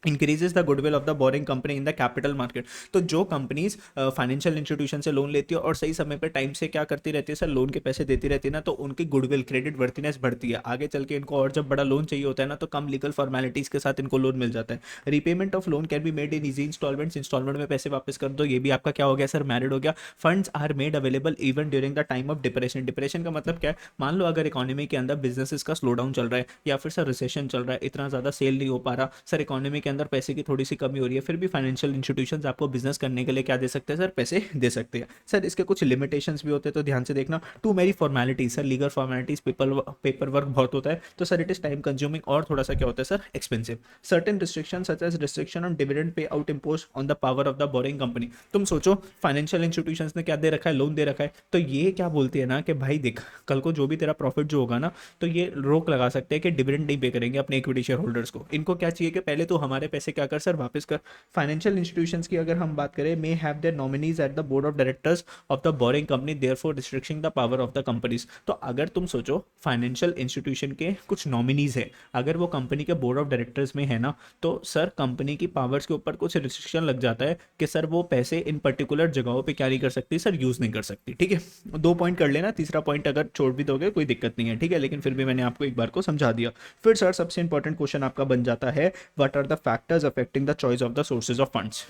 Increases the goodwill of the borrowing company in the capital market. तो जो कंपनीज फाइनेंशियल इंस्टीट्यूशन से लोन लेती है और सही समय पर टाइम से क्या करती रहती है सर, लोन के पैसे देती रहती है ना, तो उनकी गुडविल, क्रेडिट वर्थिनेस बढ़ती है। आगे चल के इनको और जब बड़ा लोन चाहिए होता है ना, तो कम लीगल फॉर्मेलिटीज के साथ इनको लोन मिल जाता है। Repayment of loan can be made in easy instalments, instalment में पैसे वापस कर दो, ये भी आपका क्या हो गया सर, मैरिड हो गया। Funds are made available even during the time of depression. Depression का मतलब क्या है, मान लो अगर इकोनॉमी के अंदर बिजनेसेस का स्लो डाउन चल रहा है या फिर सर रिसेशन चल रहा है, इतना ज़्यादा सेल नहीं हो पा रहा सर, इकोनॉमी के अंदर पैसे की थोड़ी सी कमी हो रही है, फिर भी फाइनेंशियल इंस्टीट्यूशंस आपको बिजनेस करने के लिए क्या दे सकते हैं सर, पैसे दे सकते हैं सर। इसके कुछ लिमिटेशंस भी होते हैं, तो ध्यान से देखना। टू मेरी formalities sir, legal formalities, paper work बहुत होता है, तो sir it is time consuming और थोड़ा सा क्या होता है sir, expensive. Certain restriction such as restriction on dividend pay out imposed on the power of the borrowing company. तुम सोचो फाइनेंशियल इंस्टीट्यूशंस ने क्या दे रखा है, लोन दे रखा है, तो ये क्या बोलती है ना कि भाई देख, कल को जो भी तेरा प्रॉफिट जो होगा ना, तो ये रोक लगा सकते हैं कि डिविडेंड नहीं पे करेंगे अपने इक्विटी शेयर होल्डर्स को। इनको क्या चाहिए कि पहले तो हमारे पैसे क्या कर सर, वापस कर। फाइनेंशियल इंस्टीट्यूशंस की अगर हम बात करें, may have their nominees at the board of directors of the borrowing company, therefore restricting the power of the companies. तो अगर तुम सोचो फाइनेंशियल इंस्टीट्यूशन के कुछ नॉमिनीज है, अगर वो कंपनी के बोर्ड ऑफ डायरेक्टर्स में है ना, तो सर कंपनी की पावर्स के ऊपर कुछ रिस्ट्रिक्शन लग जाता है कि सर वो पैसे इन पर्टिकुलर जगहों पे क्या नहीं कर सकती सर, यूज नहीं कर सकती। ठीक है, दो पॉइंट कर लेना, तीसरा पॉइंट अगर छोड़ भी दोगे कोई दिक्कत नहीं है, ठीक है, लेकिन फिर भी मैंने आपको एक बार को समझा दिया। फिर सर सबसे इंपॉर्टेंट क्वेश्चन आपका बन जाता है, what are the factors affecting the choice of the sources of funds.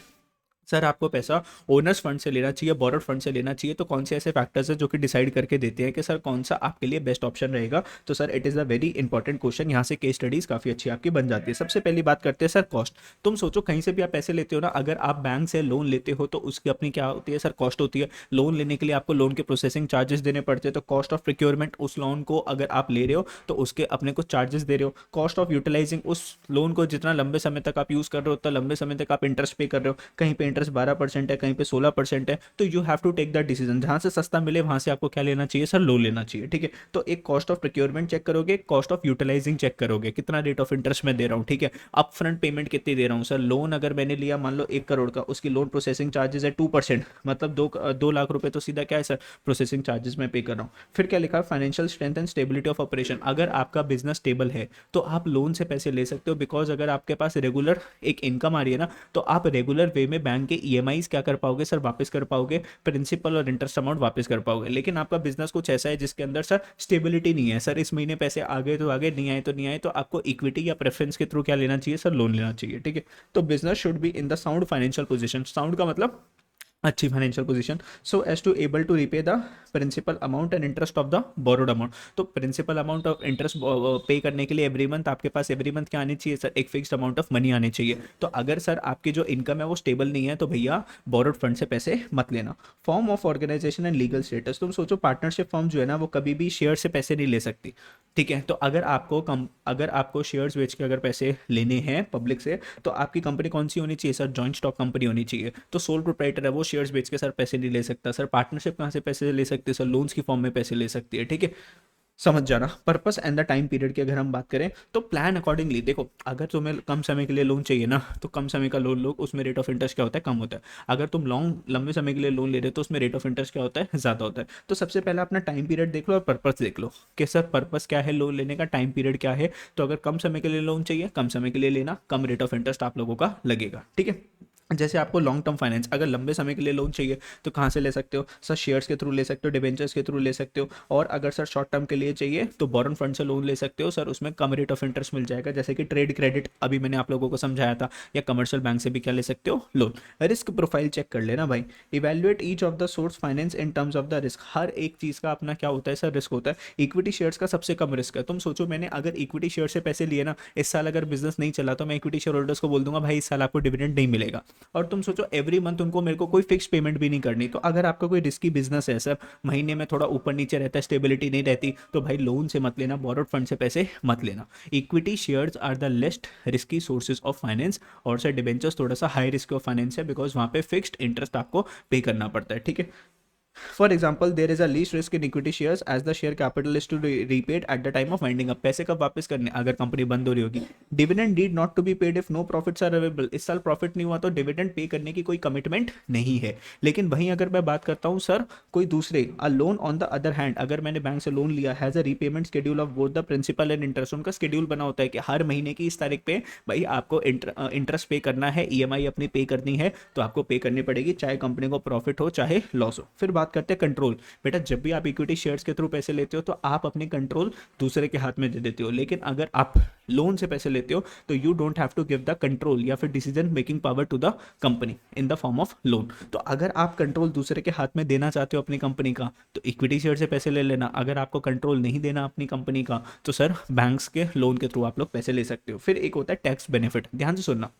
Sir आपको पैसा ओनर्स फंड से लेना चाहिए, बोरोड फंड से लेना चाहिए, तो कौन से ऐसे फैक्टर्स हैं जो कि डिसाइड करके देते हैं कि सर कौन सा आपके लिए बेस्ट ऑप्शन रहेगा। तो sir it is a very important question, यहाँ से केस स्टडीज काफ़ी अच्छी आपकी बन जाती है। सबसे पहली बात करते हैं सर कॉस्ट। तुम सोचो कहीं से भी आप पैसे लेते हो ना, अगर आप बैंक से लोन लेते हो तो उसकी अपनी क्या होती है सर, कॉस्ट होती है। लोन लेने के लिए आपको लोन के प्रोसेसिंग चार्जेस देने पड़ते हैं, तो कॉस्ट ऑफ प्रिक्योरमेंट, उस लोन को अगर आप ले रहे हो तो उसके अपने कुछ चार्जेस दे रहे हो। कॉस्ट ऑफ यूटिलाइजिंग, उस लोन को जितना लंबे समय तक आप यूज़ कर रहे हो उतना लंबे समय तक आप इंटरेस्ट पे कर रहे हो, कहीं पे इंटरेस्ट 12% है, कहीं पे 16% है, तो you have to take the decision, जहां से सस्ता मिले वहां से आपको क्या लेना चाहिए सर, लोन लेना चाहिए। ठीक है, तो एक कॉस्ट ऑफ प्रोक्योरमेंट चेक करोगे, कॉस्ट ऑफ यूटिलाइजिंग चेक करोगे, कितना रेट ऑफ इंटरेस्ट मैं दे रहा हूँ। ठीक है, अप फ्रंट पेमेंट कितनी दे रहा हूँ सर, लोन अगर मैंने लिया मान लो 1 करोड़ का, उसकी लोन प्रोसेसिंग चार्जेस है 2%, मतलब 2 लाख रुपए तो सीधा क्या है सर, प्रोसेसिंग चार्जेस मैं पे कर रहा हूँ। फिर क्या लिखा, financial strength and stability of operation. अगर आपका बिजनेस स्टेबल है तो आप लोन से पैसे ले सकते हो, बिकॉज अगर आपके पास रेगुलर एक इनकम आ रही है ना, तो आप रेगुलर वे में बैंक के ईएमआईज क्या कर पाओगे सर, वापस कर पाओगे, प्रिंसिपल और इंटरेस्ट अमाउंट वापस कर पाओगे। लेकिन आपका बिजनेस कुछ ऐसा है जिसके अंदर सर स्टेबिलिटी नहीं है, सर इस महीने पैसे आ गए तो आगे, नहीं आए तो नहीं आए, तो आपको इक्विटी या प्रेफरेंस के थ्रू क्या लेना चाहिए सर, लोन लेना चाहिए। ठीक है, तो business should be in the sound financial position. Sound का मतलब अच्छी financial position, so as to able to repay the principal amount and interest of the borrowed amount. तो principal amount of interest pay करने के लिए एवरी मंथ आपके पास एवरी मंथ क्या आनी चाहिए सर, एक फिक्स्ड अमाउंट ऑफ मनी आनी चाहिए। तो अगर सर आपकी जो इनकम है वो स्टेबल नहीं है तो भैया बोरोड फंड से पैसे मत लेना। Form of organisation and legal status. तुम सोचो पार्टनरशिप फॉर्म जो है ना, वो कभी भी शेयर से पैसे नहीं ले सकती। ठीक है, तो अगर आपको शेयर्स बेच के अगर पैसे लेने हैं पब्लिक से, तो आपकी कंपनी कौन सी होनी चाहिए सर, जॉइंट स्टॉक कंपनी होनी चाहिए। तो सोल प्रोप्राइटर है वो शेयर्स बेच के सर पैसे नहीं ले सकता सर। पार्टनरशिप कहाँ से पैसे ले सकते हैं सर, लोन्स की फॉर्म में पैसे ले सकती है। ठीक है, समझ जाना। Purpose and the time period की अगर हम बात करें तो प्लान अकॉर्डिंगली। देखो अगर तुम्हें कम समय के लिए लोन चाहिए ना, तो कम समय का लोन लो, उसमें रेट ऑफ इंटरेस्ट क्या होता है, कम होता है। अगर तुम लंबे समय के लिए लोन ले रहे हो तो उसमें रेट ऑफ इंटरेस्ट क्या होता है, ज़्यादा होता है। तो सबसे पहले अपना टाइम पीरियड देख लो और पर्पस देख लो कि सर पर्पस क्या है लोन लेने का, टाइम पीरियड क्या है। तो अगर कम समय के लिए लोन चाहिए, कम समय के लिए लेना, कम रेट ऑफ इंटरेस्ट आप लोगों का लगेगा। ठीक है, जैसे आपको लॉन्ग टर्म फाइनेंस, अगर लंबे समय के लिए लोन चाहिए तो कहाँ से ले सकते हो सर, शेयर्स के थ्रू ले सकते हो, डिबेंचर्स के थ्रू ले सकते हो। और अगर सर शॉर्ट टर्म के लिए चाहिए तो बॉरन फंड से लोन ले सकते हो सर, उसमें कम रेट ऑफ इंटरेस्ट मिल जाएगा, जैसे कि ट्रेड क्रेडिट अभी मैंने आप लोगों को समझाया था, या कमर्शियल बैंक से भी क्या ले सकते हो, लोन। रिस्क प्रोफाइल चेक कर लेना भाई, evaluate each of the source finance in terms of the risk. हर एक चीज़ का अपना क्या होता है सर, रिस्क होता है। इक्विटी शेयर्स का सबसे कम रिस्क है। तुम सोचो मैंने अगर इक्विटी शेयर से पैसे लिए ना, इस साल अगर बिजनेस नहीं चला तो मैं इक्विटी शेयर होल्डर्स को बोल दूंगा भाई इस साल आपको डिविडेंड नहीं मिलेगा। और तुम सोचो एवरी मंथ उनको मेरे को कोई फिक्स पेमेंट भी नहीं करनी। तो अगर आपका कोई रिस्की बिजनेस है सर, महीने में थोड़ा ऊपर नीचे रहता है, स्टेबिलिटी नहीं रहती, तो भाई लोन से मत लेना, बोरोड फंड से पैसे मत लेना। Equity shares are the least risky sources of finance, और सर डिबेंचर्स थोड़ा सा हाई रिस्क ऑफ फाइनेंस है, बिकॉज वहाँ पे फिक्स्ड इंटरेस्ट आपको पे करना पड़ता है। ठीक है, for example there is a least risk in equity shares as the share capital is to repaid at the time of winding up. पैसे कब वापस करने, अगर कंपनी बंद हो रही होगी। Dividend need not to be paid if no profits are available. इस साल प्रॉफिट नहीं हुआ तो डिविडेंड पे करने की कोई कमिटमेंट नहीं है। लेकिन वहीं अगर मैं बात करता हूँ सर कोई दूसरे, a loan on the other hand, अगर मैंने बैंक से लोन लिया, has a repayment schedule of both the principal and interest. उनका शेड्यूल बना होता है कि हर महीने की इस तारीख पे भाई आपको इंटरेस्ट पे करना है, ईएमआई अपनी पे करनी है, तो आपको पे करनी पड़ेगी, चाहे कंपनी को प्रॉफिट हो चाहे लॉस हो। फिर बात करते हैं कंट्रोल। बेटा जब भी आप इक्विटी शेयर्स के थ्रू पैसे लेते हो तो आप अपनी कंट्रोल दूसरे के हाथ में दे देते हो, लेकिन अगर आप लोन से पैसे लेते हो तो you don't have to give the control या फिर decision making power to the company in the form of loan. तो अगर आप कंट्रोल दूसरे के हाथ में देना चाहते हो अपनी कंपनी का, तो इक्विटी शेयर से पैसे ले लेना। अगर आपको कंट्रोल नहीं देना अपनी कंपनी का, तो सर बैंक्स के लोन के थ्रू आप लोग पैसे ले सकते हो। फिर एक होता है टैक्स बेनिफिट, ध्यान से सुनना।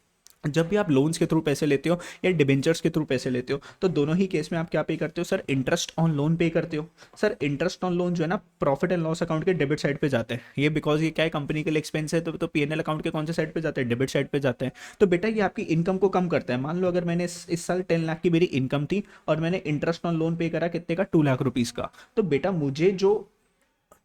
जब भी आप लोन्स के थ्रू पैसे लेते हो या डिबेंचर्स के थ्रू पैसे लेते हो, तो दोनों ही केस में आप क्या पे करते हो सर, इंटरेस्ट ऑन लोन पे करते हो। सर इंटरेस्ट ऑन लोन जो है ना प्रॉफिट एंड लॉस अकाउंट के डेबिट साइड पे जाते हैं, ये बिकॉज ये क्या है, कंपनी के लिए एक्सपेंस है, तो पीएनएल अकाउंट के कौन से साइड पे जाते हैं, डेबिट साइड पे जाते हैं। तो बेटा ये आपकी इनकम को कम करता है। मान लो अगर मैंने इस साल 10 लाख की मेरी इनकम थी और मैंने इंटरेस्ट ऑन लोन पे करा कितने का, 2 लाख रुपीज का, तो बेटा मुझे जो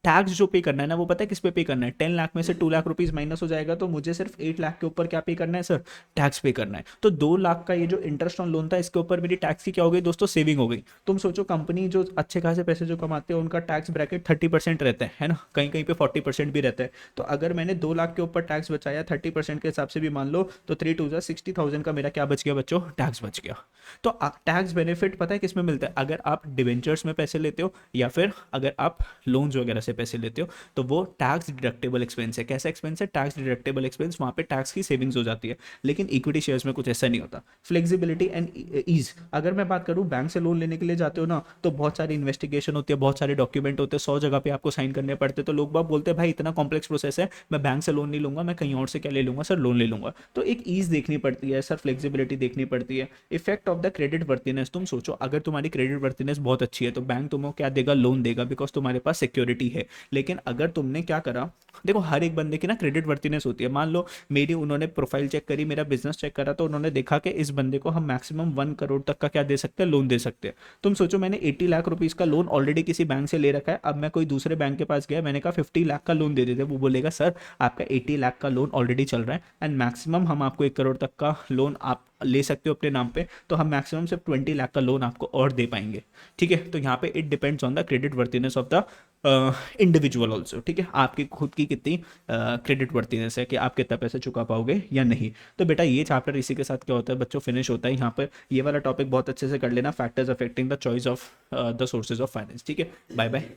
टैक्स जो पे करना है ना, वो पता है किस पे पे करना है, 10 लाख में से 2 लाख रुपीज माइनस हो जाएगा, तो मुझे सिर्फ 8 लाख के ऊपर क्या पे करना है सर, टैक्स पे करना है। तो 2 लाख का ये जो इंटरेस्ट ऑन लोन था, इसके ऊपर मेरी टैक्स की क्या हो गई दोस्तों, सेविंग हो गई। तुम सोचो कंपनी जो अच्छे खासे पैसे जो कमाते हैं उनका टैक्स ब्रैकेट 30% रहता है ना, कहीं कहीं पे 40% भी रहता है। तो अगर मैंने 2 लाख के ऊपर टैक्स बचाया 30% के हिसाब से भी मान लो, तो 3 2 60,000 का मेरा क्या बच गया बच्चों, टैक्स बच गया। तो टैक्स बेनिफिट पता है किस में मिलता है, अगर आप डिवेंचर्स में पैसे लेते हो या फिर अगर आप लोन्स वगैरह से पैसे लेते हो, तो वो टैक्स डिडक्टेबल एक्सपेंस है। कैसा एक्सपेंस है, टैक्स डिडक्टेबल एक्सपेंस, वहां पे टैक्स की सेविंग्स हो जाती है। लेकिन इक्विटी शेयर्स में कुछ ऐसा नहीं होता। फ्लेक्सिबिलिटी एंड ईज, अगर मैं बात करूं बैंक से लोन लेने के लिए जाते हो ना, तो बहुत सारी इन्वेस्टिगेशन होती है, बहुत सारे डॉक्यूमेंट होते हैं, 100 जगह पे आपको साइन करने पड़ते हैं। तो लोग बाग बोलते हैं भाई इतना कॉम्प्लेक्स प्रोसेस है, मैं बैंक से लोन नहीं लूंगा, मैं कहीं और से क्या ले लूंगा सर, लोन ले लूंगा। तो एक ईज देखनी पड़ती है सर, फ्लेक्सिबिलिटी देखनी पड़ती है। इफेक्ट ऑफ द क्रेडिट वर्थिनेस, तुम सोचो अगर तुम्हारी क्रेडिट वर्थिनेस बहुत अच्छी है तो बैंक तुम्हें क्या देगा, लोन देगा, बिकॉज तुम्हारे पास सिक्योरिटी है। लेकिन अगर तुमने क्या करा, देखो हर एक बंदे की ना क्रेडिट वर्थिनेस होती है। मान लो मेरी उन्होंने प्रोफाइल चेक करी, मेरा बिजनेस चेक करा, तो उन्होंने देखा कि इस बंदे को हम मैक्सिमम 1 करोड़ तक का क्या दे सकते हैं, लोन दे सकते हैं। तुम सोचो मैंने 80 लाख रुपीज का लोन ऑलरेडी किसी बैंक से ले रखा है, अब मैं कोई दूसरे बैंक के पास गया, मैंने कहा 50 लाख का लोन दे देते, वो बोलेगा सर आपका 80 लाख का लोन ऑलरेडी चल रहा है एंड मैक्सिमम हम आपको 1 करोड़ तक का लोन आप ले सकते हो अपने नाम पे, तो हम मैक्सिमम सिर्फ 20 लाख का लोन आपको और दे पाएंगे। ठीक है, तो यहाँ पे it depends on the credit worthiness of the individual also. ठीक है, आपकी खुद की कितनी क्रेडिट वर्थिनेस है कि आप कितना पैसे चुका पाओगे या नहीं। तो बेटा ये चैप्टर इसी के साथ क्या होता है बच्चों, फिनिश होता है। यहाँ पर ये वाला टॉपिक बहुत अच्छे से कर लेना, factors affecting the choice of the sources of finance. ठीक है, बाय बाय।